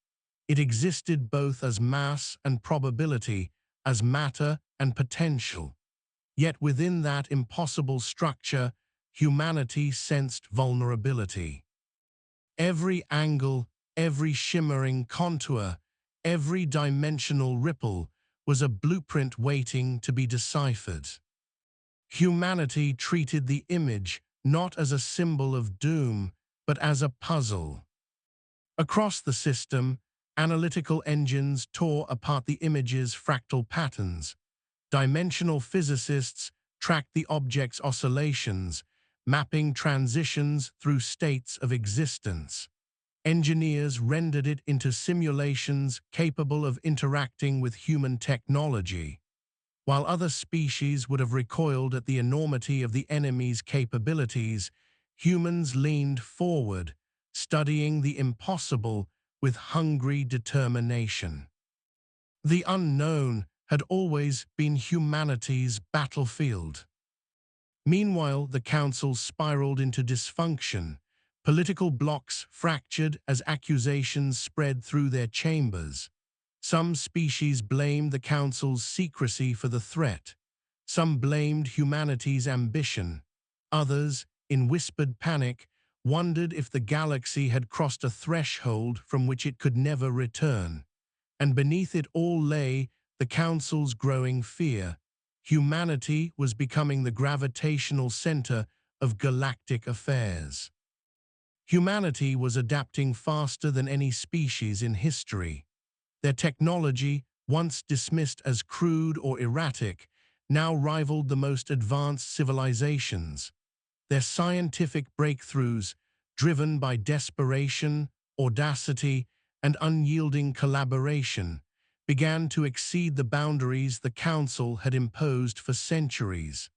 It existed both as mass and probability, as matter and potential. Yet within that impossible structure, humanity sensed vulnerability. Every angle, every shimmering contour, every dimensional ripple was a blueprint waiting to be deciphered. Humanity treated the image not as a symbol of doom, but as a puzzle. Across the system, analytical engines tore apart the image's fractal patterns. Dimensional physicists tracked the object's oscillations, mapping transitions through states of existence. Engineers rendered it into simulations capable of interacting with human technology. While other species would have recoiled at the enormity of the enemy's capabilities, humans leaned forward, studying the impossible with hungry determination. The unknown had always been humanity's battlefield. Meanwhile, the council spiraled into dysfunction. Political blocs fractured as accusations spread through their chambers. Some species blamed the council's secrecy for the threat. Some blamed humanity's ambition. Others, in whispered panic, wondered if the galaxy had crossed a threshold from which it could never return. And beneath it all lay the council's growing fear. Humanity was becoming the gravitational center of galactic affairs. Humanity was adapting faster than any species in history. Their technology, once dismissed as crude or erratic, now rivaled the most advanced civilizations. Their scientific breakthroughs, driven by desperation, audacity, and unyielding collaboration, began to exceed the boundaries the Council had imposed for centuries,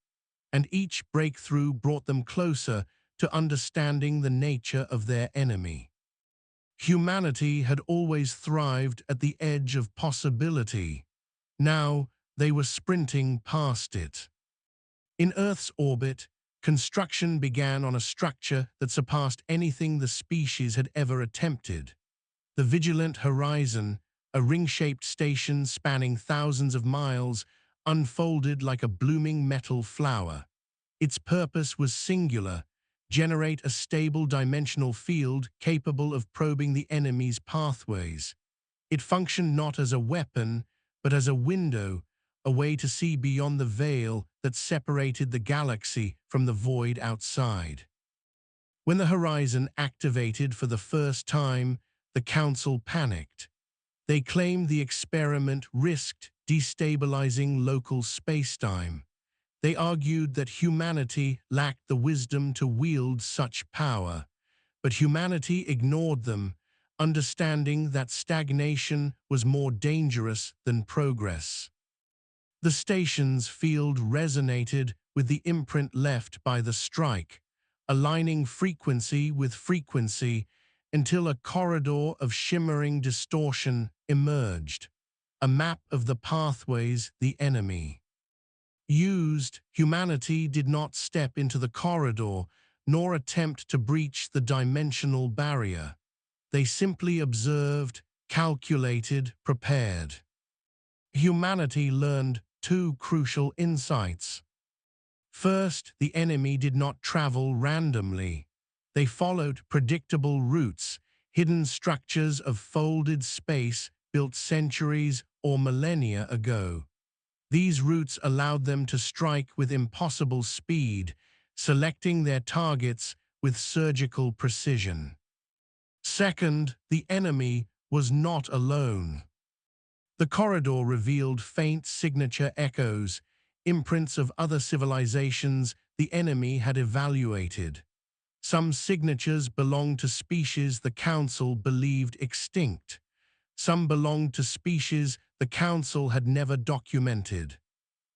and each breakthrough brought them closer to understanding the nature of their enemy. Humanity had always thrived at the edge of possibility. Now they were sprinting past it. In Earth's orbit, construction began on a structure that surpassed anything the species had ever attempted. The Vigilant Horizon, a ring-shaped station spanning thousands of miles, unfolded like a blooming metal flower. Its purpose was singular: generate a stable dimensional field capable of probing the enemy's pathways. It functioned not as a weapon, but as a window, a way to see beyond the veil that separated the galaxy from the void outside. When the Horizon activated for the first time, the Council panicked. They claimed the experiment risked destabilizing local spacetime. They argued that humanity lacked the wisdom to wield such power, but humanity ignored them, understanding that stagnation was more dangerous than progress. The station's field resonated with the imprint left by the strike, aligning frequency with frequency until a corridor of shimmering distortion emerged, a map of the pathways the enemy used. Humanity did not step into the corridor nor attempt to breach the dimensional barrier. They simply observed, calculated, prepared. Humanity learned two crucial insights. First, the enemy did not travel randomly. They followed predictable routes, hidden structures of folded space built centuries or millennia ago. These routes allowed them to strike with impossible speed, selecting their targets with surgical precision. Second, the enemy was not alone. The corridor revealed faint signature echoes, imprints of other civilizations the enemy had evaluated. Some signatures belonged to species the Council believed extinct. Some belonged to species the Council had never documented.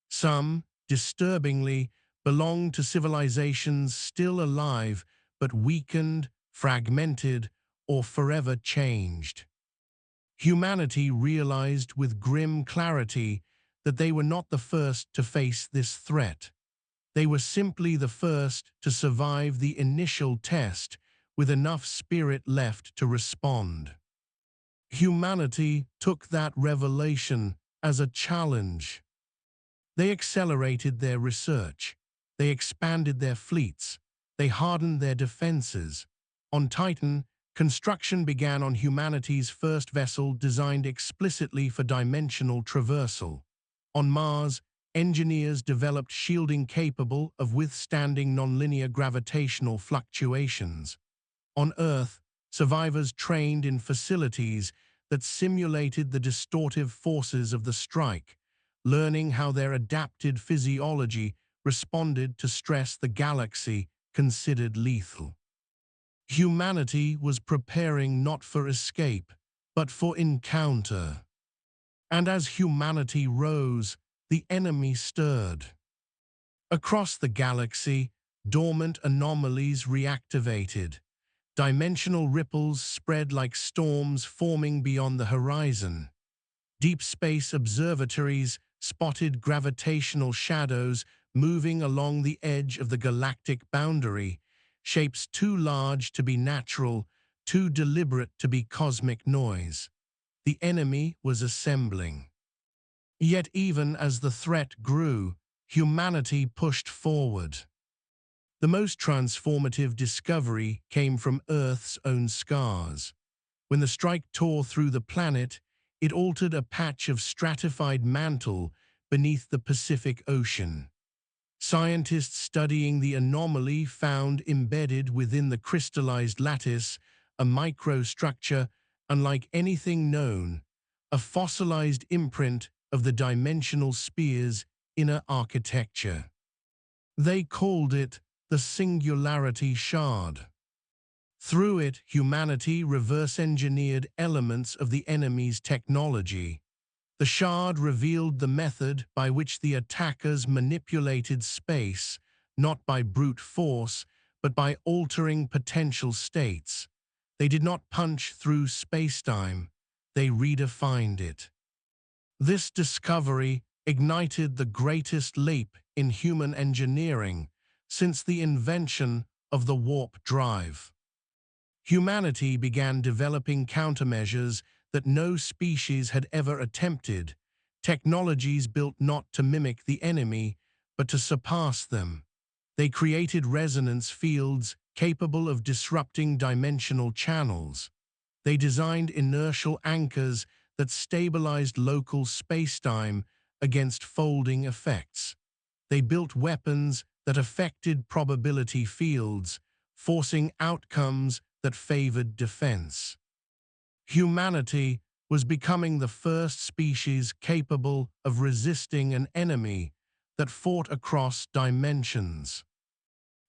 Some, disturbingly, belonged to civilizations still alive but weakened, fragmented, or forever changed. Humanity realized with grim clarity that they were not the first to face this threat. They were simply the first to survive the initial test with enough spirit left to respond. Humanity took that revelation as a challenge. They accelerated their research. They expanded their fleets. They hardened their defenses. On Titan, construction began on humanity's first vessel designed explicitly for dimensional traversal. On Mars, engineers developed shielding capable of withstanding nonlinear gravitational fluctuations. On Earth, survivors trained in facilities that simulated the distortive forces of the strike, learning how their adapted physiology responded to stress the galaxy considered lethal. Humanity was preparing not for escape, but for encounter. And as humanity rose, the enemy stirred. Across the galaxy, dormant anomalies reactivated. Dimensional ripples spread like storms forming beyond the horizon. Deep space observatories spotted gravitational shadows moving along the edge of the galactic boundary, shapes too large to be natural, too deliberate to be cosmic noise. The enemy was assembling. Yet even as the threat grew, humanity pushed forward. The most transformative discovery came from Earth's own scars. When the strike tore through the planet, it altered a patch of stratified mantle beneath the Pacific Ocean. Scientists studying the anomaly found embedded within the crystallized lattice a microstructure unlike anything known, a fossilized imprint of the dimensional spears inner architecture. They called it the Singularity Shard. Through it, humanity reverse-engineered elements of the enemy's technology. The shard revealed the method by which the attackers manipulated space, not by brute force, but by altering potential states. They did not punch through space-time, they redefined it. This discovery ignited the greatest leap in human engineering since the invention of the warp drive. Humanity began developing countermeasures that no species had ever attempted, technologies built not to mimic the enemy, but to surpass them. They created resonance fields capable of disrupting dimensional channels. They designed inertial anchors that stabilized local spacetime against folding effects. They built weapons that affected probability fields, forcing outcomes that favored defense. Humanity was becoming the first species capable of resisting an enemy that fought across dimensions.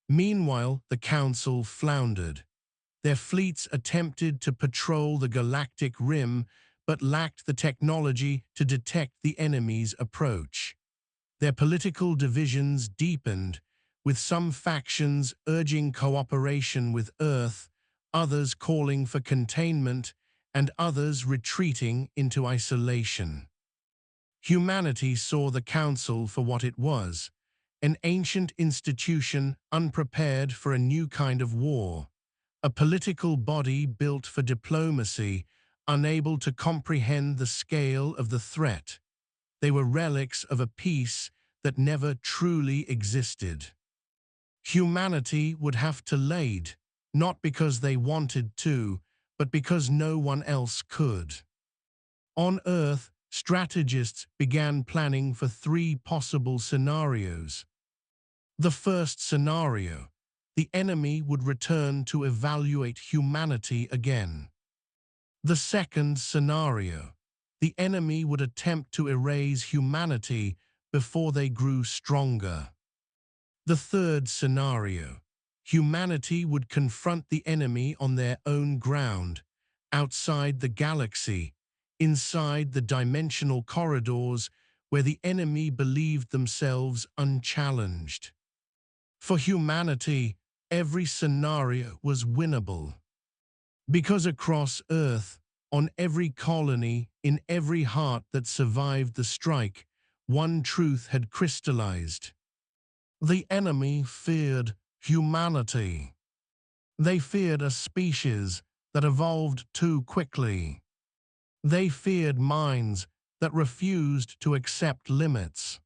Meanwhile, the Council floundered. Their fleets attempted to patrol the galactic rim, but lacked the technology to detect the enemy's approach. Their political divisions deepened, with some factions urging cooperation with Earth, others calling for containment, and others retreating into isolation. Humanity saw the Council for what it was, an ancient institution unprepared for a new kind of war, a political body built for diplomacy, unable to comprehend the scale of the threat. They were relics of a peace that never truly existed. Humanity would have to lead, not because they wanted to, but because no one else could. On Earth, strategists began planning for three possible scenarios. The first scenario: the enemy would return to evaluate humanity again. The second scenario: the enemy would attempt to erase humanity before they grew stronger. The third scenario: humanity would confront the enemy on their own ground, outside the galaxy, inside the dimensional corridors where the enemy believed themselves unchallenged. For humanity, every scenario was winnable. Because across Earth, on every colony, in every heart that survived the strike, one truth had crystallized. The enemy feared humanity. They feared a species that evolved too quickly. They feared minds that refused to accept limits.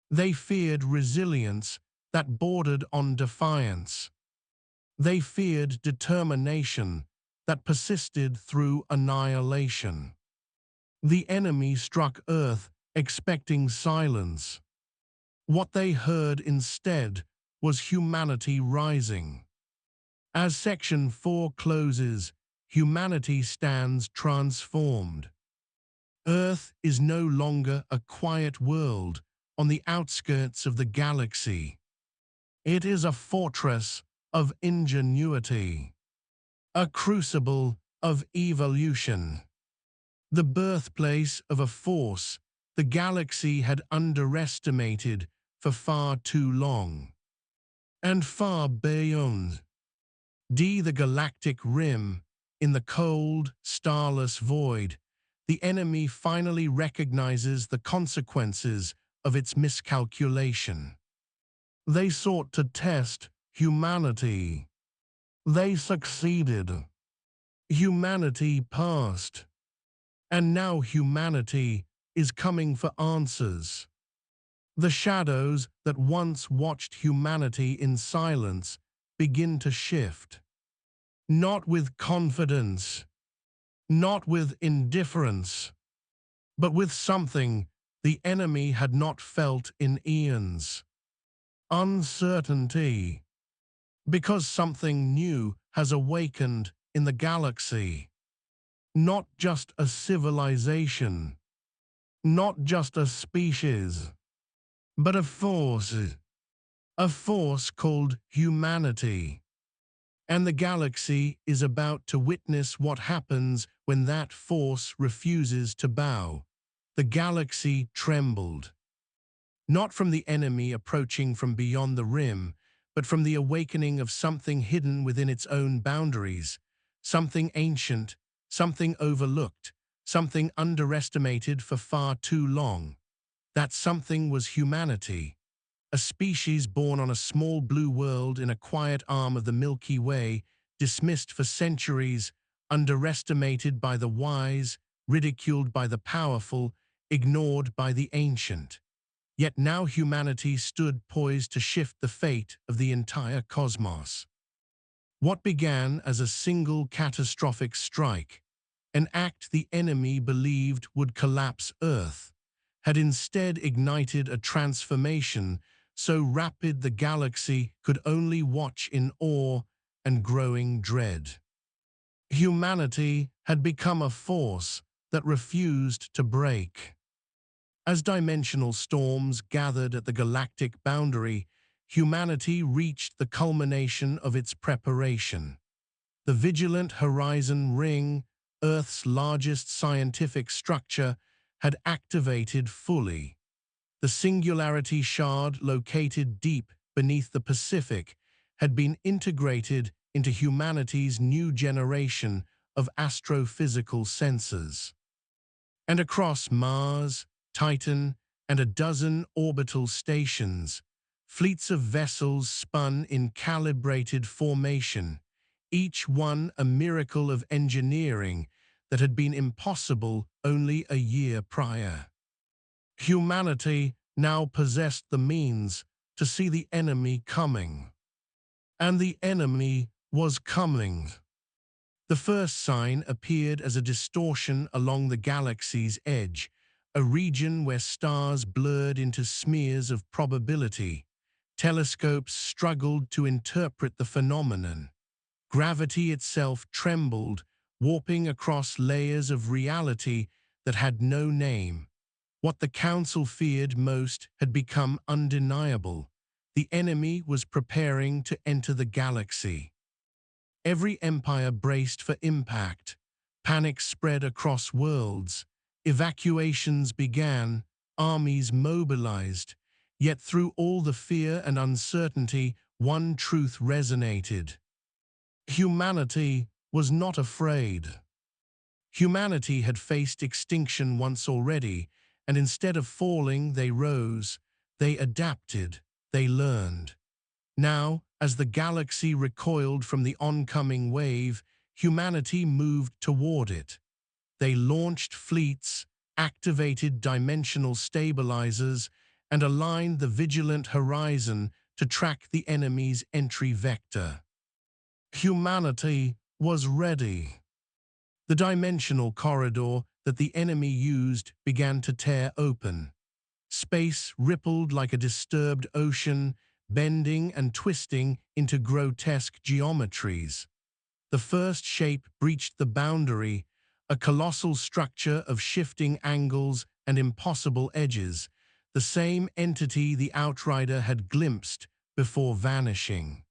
They feared resilience that bordered on defiance. They feared determination that persisted through annihilation. The enemy struck Earth expecting silence. What they heard instead was humanity rising. As Section 4 closes, humanity stands transformed. Earth is no longer a quiet world on the outskirts of the galaxy. It is a fortress of ingenuity, a crucible of evolution, the birthplace of a force the galaxy had underestimated for far too long. And far beyond the galactic rim, in the cold, starless void, the enemy finally recognizes the consequences of its miscalculation. They sought to test humanity. They succeeded. Humanity passed. And now humanity is coming for answers. The shadows that once watched humanity in silence begin to shift. Not with confidence, not with indifference, but with something the enemy had not felt in eons: uncertainty. Because something new has awakened in the galaxy. Not just a civilization, not just a species, but a force called humanity. And the galaxy is about to witness what happens when that force refuses to bow. The galaxy trembled, not from the enemy approaching from beyond the rim, but from the awakening of something hidden within its own boundaries, something ancient, something overlooked, something underestimated for far too long. That something was humanity, a species born on a small blue world in a quiet arm of the Milky Way, dismissed for centuries, underestimated by the wise, ridiculed by the powerful, ignored by the ancient. Yet now humanity stood poised to shift the fate of the entire cosmos. What began as a single catastrophic strike, an act the enemy believed would collapse Earth, had instead ignited a transformation so rapid the galaxy could only watch in awe and growing dread. Humanity had become a force that refused to break. As dimensional storms gathered at the galactic boundary, humanity reached the culmination of its preparation. The vigilant horizon ring, Earth's largest scientific structure, had activated fully. The singularity shard, located deep beneath the Pacific, had been integrated into humanity's new generation of astrophysical sensors. And across Mars, Titan, and a dozen orbital stations, fleets of vessels spun in calibrated formation, each one a miracle of engineering that had been impossible only a year prior. Humanity now possessed the means to see the enemy coming. And the enemy was coming. The first sign appeared as a distortion along the galaxy's edge, a region where stars blurred into smears of probability. Telescopes struggled to interpret the phenomenon. Gravity itself trembled, warping across layers of reality that had no name. What the Council feared most had become undeniable. The enemy was preparing to enter the galaxy. Every empire braced for impact. Panic spread across worlds. Evacuations began. Armies mobilized. Yet through all the fear and uncertainty, one truth resonated. Humanity was not afraid. Humanity had faced extinction once already, and instead of falling, they rose. They adapted. They learned. Now, as the galaxy recoiled from the oncoming wave, humanity moved toward it. They launched fleets, activated dimensional stabilizers, and aligned the vigilant horizon to track the enemy's entry vector. Humanity was ready. The dimensional corridor that the enemy used began to tear open. Space rippled like a disturbed ocean, bending and twisting into grotesque geometries. The first shape breached the boundary, a colossal structure of shifting angles and impossible edges, the same entity the Outrider had glimpsed before vanishing.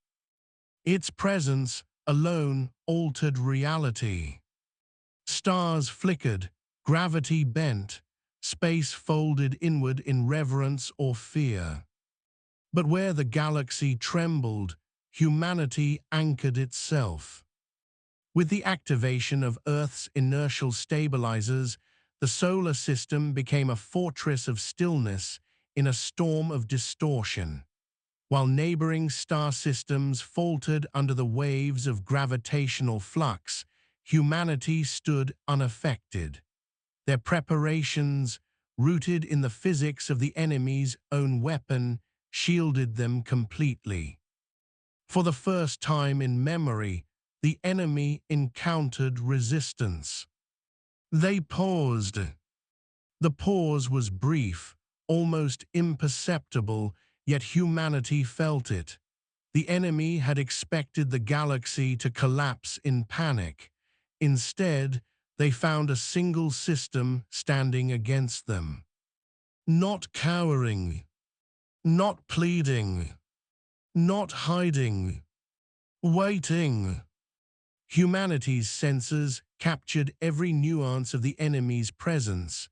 Its presence alone altered reality. Stars flickered, gravity bent, space folded inward in reverence or fear. But where the galaxy trembled, humanity anchored itself. With the activation of Earth's inertial stabilizers, the solar system became a fortress of stillness in a storm of distortion. While neighboring star systems faltered under the waves of gravitational flux, humanity stood unaffected. Their preparations, rooted in the physics of the enemy's own weapon, shielded them completely. For the first time in memory, the enemy encountered resistance. They paused. The pause was brief, almost imperceptible, yet humanity felt it. The enemy had expected the galaxy to collapse in panic. Instead, they found a single system standing against them. Not cowering, Not pleading, not hiding, waiting. Humanity's senses captured every nuance of the enemy's presence,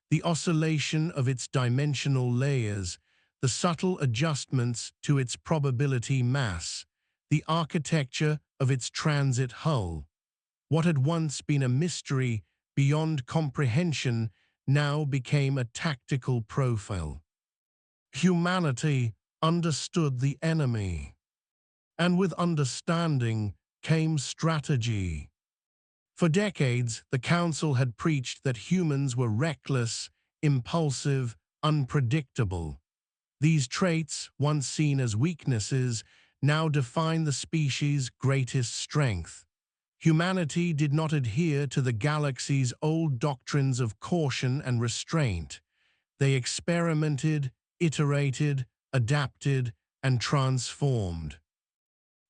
the oscillation of its dimensional layers, the subtle adjustments to its probability mass, the architecture of its transit hull. What had once been a mystery beyond comprehension now became a tactical profile. Humanity understood the enemy, and with understanding came strategy. For decades, the Council had preached that humans were reckless, impulsive, unpredictable. These traits, once seen as weaknesses, now define the species' greatest strength. Humanity did not adhere to the galaxy's old doctrines of caution and restraint. They experimented, iterated, adapted, and transformed.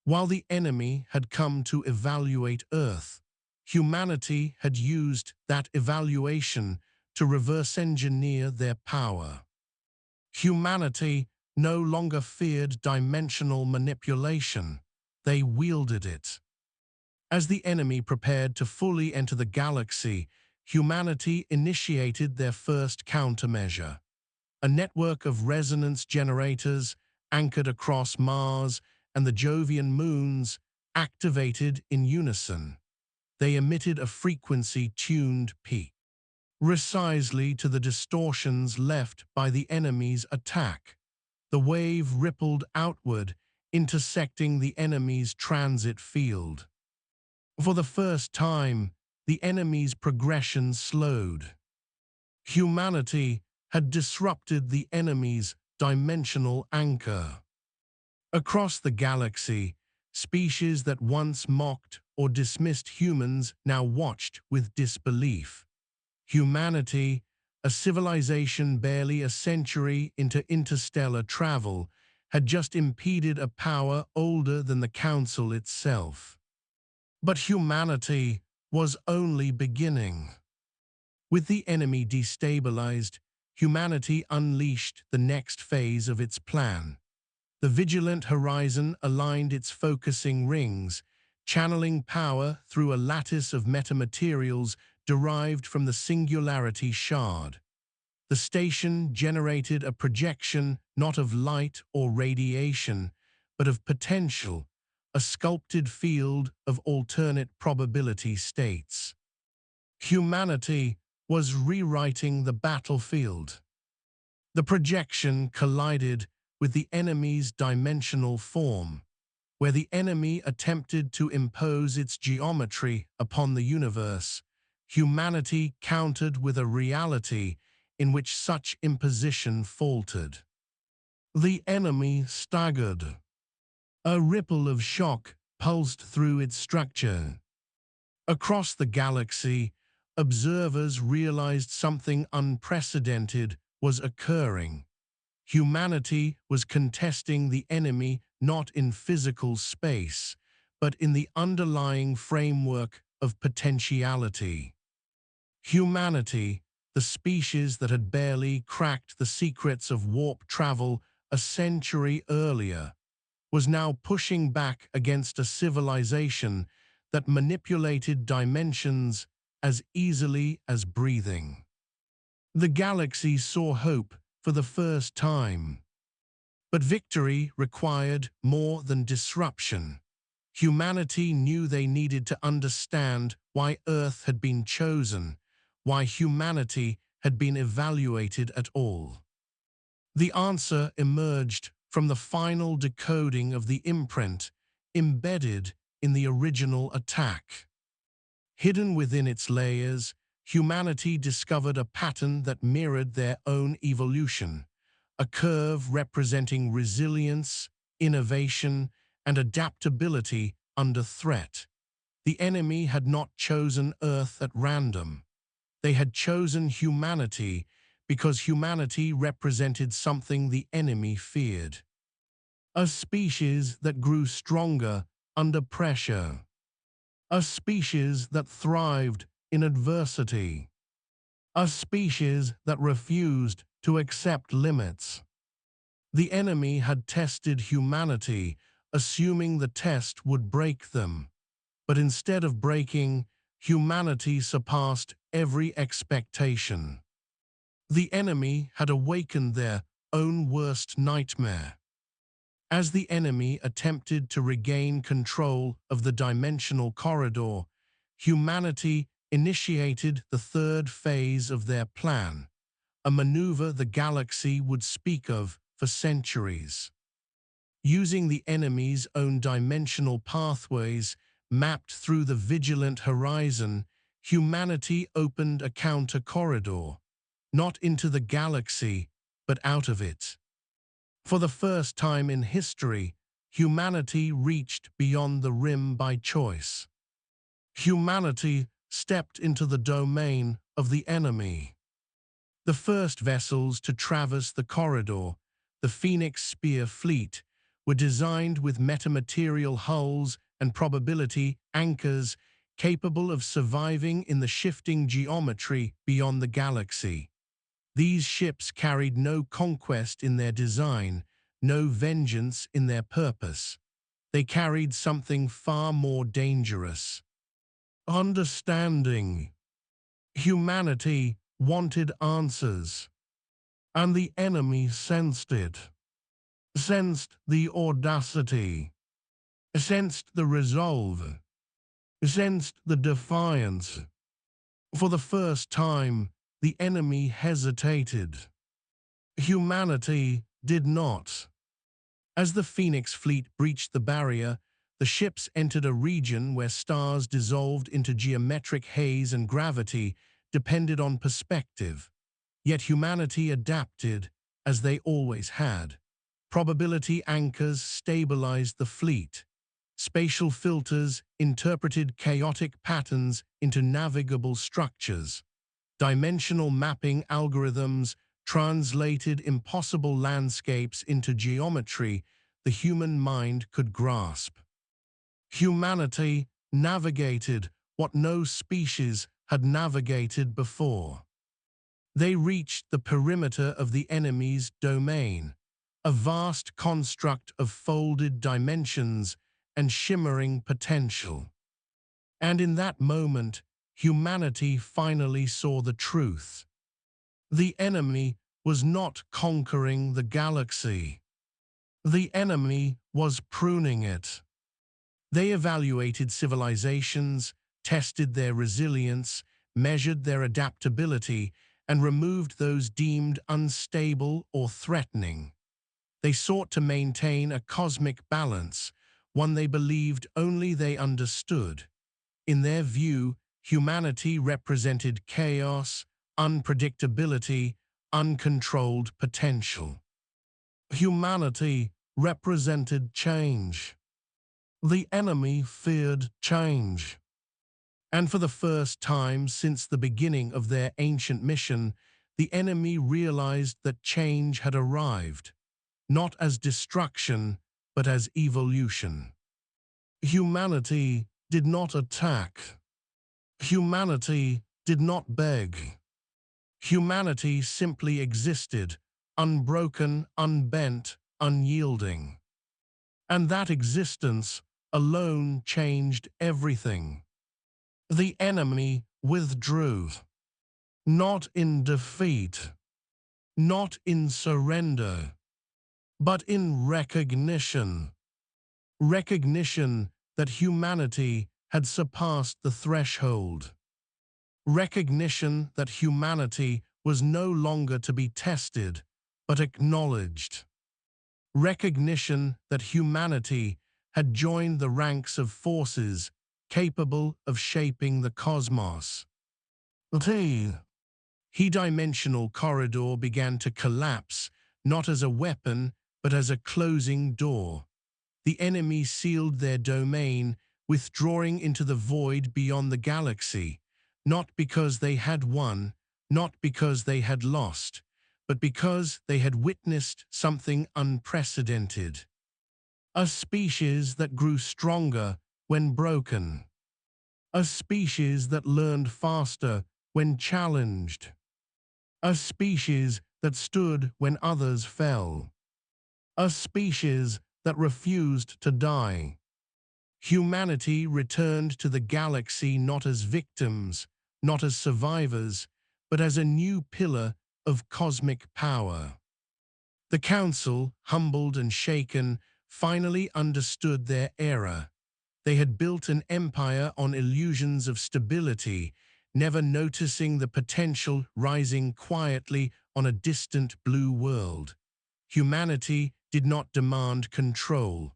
While the enemy had come to evaluate Earth, humanity had used that evaluation to reverse engineer their power. Humanity no longer feared dimensional manipulation. They wielded it. As the enemy prepared to fully enter the galaxy, humanity initiated their first countermeasure. A network of resonance generators anchored across Mars and the Jovian moons activated in unison. They emitted a frequency-tuned peak, precisely to the distortions left by the enemy's attack. The wave rippled outward, intersecting the enemy's transit field. For the first time, the enemy's progression slowed. Humanity had disrupted the enemy's dimensional anchor. Across the galaxy, species that once mocked or dismissed humans now watched with disbelief. Humanity, a civilization barely a century into interstellar travel, had just impeded a power older than the Council itself. But humanity was only beginning. With the enemy destabilized, humanity unleashed the next phase of its plan. The vigilant horizon aligned its focusing rings, channeling power through a lattice of metamaterials derived from the Singularity Shard. The station generated a projection not of light or radiation, but of potential, a sculpted field of alternate probability states. Humanity was rewriting the battlefield. The projection collided with the enemy's dimensional form, where the enemy attempted to impose its geometry upon the universe. Humanity countered with a reality in which such imposition faltered. The enemy staggered. A ripple of shock pulsed through its structure. Across the galaxy, observers realized something unprecedented was occurring. Humanity was contesting the enemy not in physical space, but in the underlying framework of potentiality. Humanity, the species that had barely cracked the secrets of warp travel a century earlier, was now pushing back against a civilization that manipulated dimensions as easily as breathing. The galaxy saw hope for the first time. But victory required more than disruption. Humanity knew they needed to understand why Earth had been chosen, why humanity had been evaluated at all. The answer emerged from the final decoding of the imprint embedded in the original attack. Hidden within its layers, humanity discovered a pattern that mirrored their own evolution, a curve representing resilience, innovation, and adaptability under threat. The enemy had not chosen Earth at random. They had chosen humanity because humanity represented something the enemy feared. A species that grew stronger under pressure. A species that thrived in adversity. A species that refused to accept limits. The enemy had tested humanity, assuming the test would break them. But instead of breaking, humanity surpassed every expectation. The enemy had awakened their own worst nightmare. As the enemy attempted to regain control of the dimensional corridor, humanity initiated the third phase of their plan, a maneuver the galaxy would speak of for centuries. Using the enemy's own dimensional pathways mapped through the vigilant horizon, humanity opened a counter-corridor, not into the galaxy, but out of it. For the first time in history, humanity reached beyond the rim by choice. Humanity stepped into the domain of the enemy. The first vessels to traverse the corridor, the Phoenix Spear fleet, were designed with metamaterial hulls and probability anchors capable of surviving in the shifting geometry beyond the galaxy. These ships carried no conquest in their design, no vengeance in their purpose. They carried something far more dangerous. Understanding. Humanity wanted answers, and the enemy sensed it. Sensed the audacity, sensed the resolve, sensed the defiance. For the first time, the enemy hesitated. Humanity did not. As the Phoenix fleet breached the barrier, the ships entered a region where stars dissolved into geometric haze and gravity depended on perspective. Yet humanity adapted, as they always had. Probability anchors stabilized the fleet. Spatial filters interpreted chaotic patterns into navigable structures. Dimensional mapping algorithms translated impossible landscapes into geometry the human mind could grasp. Humanity navigated what no species had navigated before. They reached the perimeter of the enemy's domain, a vast construct of folded dimensions and shimmering potential. And in that moment, humanity finally saw the truth. The enemy was not conquering the galaxy. The enemy was pruning it. They evaluated civilizations, tested their resilience, measured their adaptability, and removed those deemed unstable or threatening. They sought to maintain a cosmic balance, one they believed only they understood. In their view, humanity represented chaos, unpredictability, uncontrolled potential. Humanity represented change. The enemy feared change. And for the first time since the beginning of their ancient mission, the enemy realized that change had arrived, not as destruction, but as evolution. Humanity did not attack. Humanity did not beg. Humanity simply existed, unbroken, unbent, unyielding. And that existence alone changed everything. The enemy withdrew, not in defeat, not in surrender, but in recognition. Recognition that humanity had surpassed the threshold. Recognition that humanity was no longer to be tested, but acknowledged. Recognition that humanity had joined the ranks of forces capable of shaping the cosmos. The he-dimensional corridor began to collapse, not as a weapon, but as a closing door. The enemy sealed their domain, withdrawing into the void beyond the galaxy, not because they had won, not because they had lost, but because they had witnessed something unprecedented. A species that grew stronger when broken. A species that learned faster when challenged. A species that stood when others fell. a species that refused to die. Humanity returned to the galaxy not as victims, not as survivors, but as a new pillar of cosmic power. The Council, humbled and shaken, finally understood their error. They had built an empire on illusions of stability, never noticing the potential rising quietly on a distant blue world. Humanity did not demand control.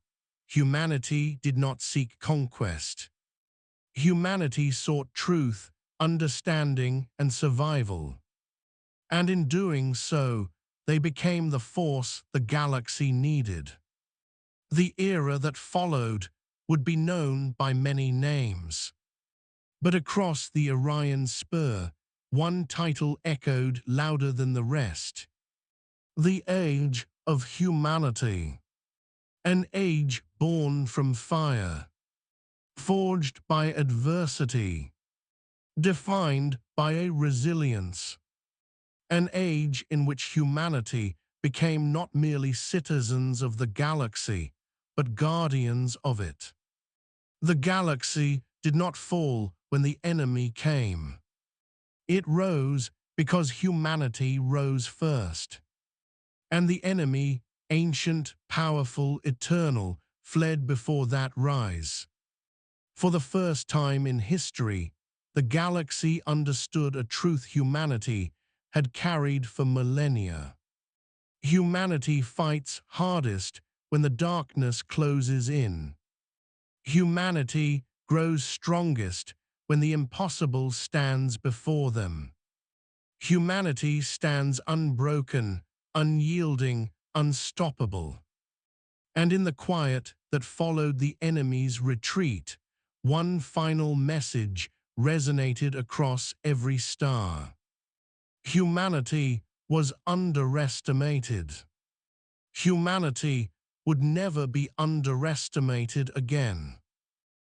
Humanity did not seek conquest. Humanity sought truth, understanding, and survival. And in doing so, they became the force the galaxy needed. The era that followed would be known by many names. But across the Orion Spur, one title echoed louder than the rest. The Age of Humanity. An age born from fire, forged by adversity, defined by a resilience. An age in which humanity became not merely citizens of the galaxy, but guardians of it. The galaxy did not fall when the enemy came. It rose because humanity rose first. And the enemy, ancient, powerful, eternal, fled before that rise. For the first time in history, the galaxy understood a truth humanity had carried for millennia. Humanity fights hardest when the darkness closes in. Humanity grows strongest when the impossible stands before them. Humanity stands unbroken, unyielding, unstoppable. And in the quiet that followed the enemy's retreat, one final message resonated across every star. Humanity was underestimated. Humanity would never be underestimated again.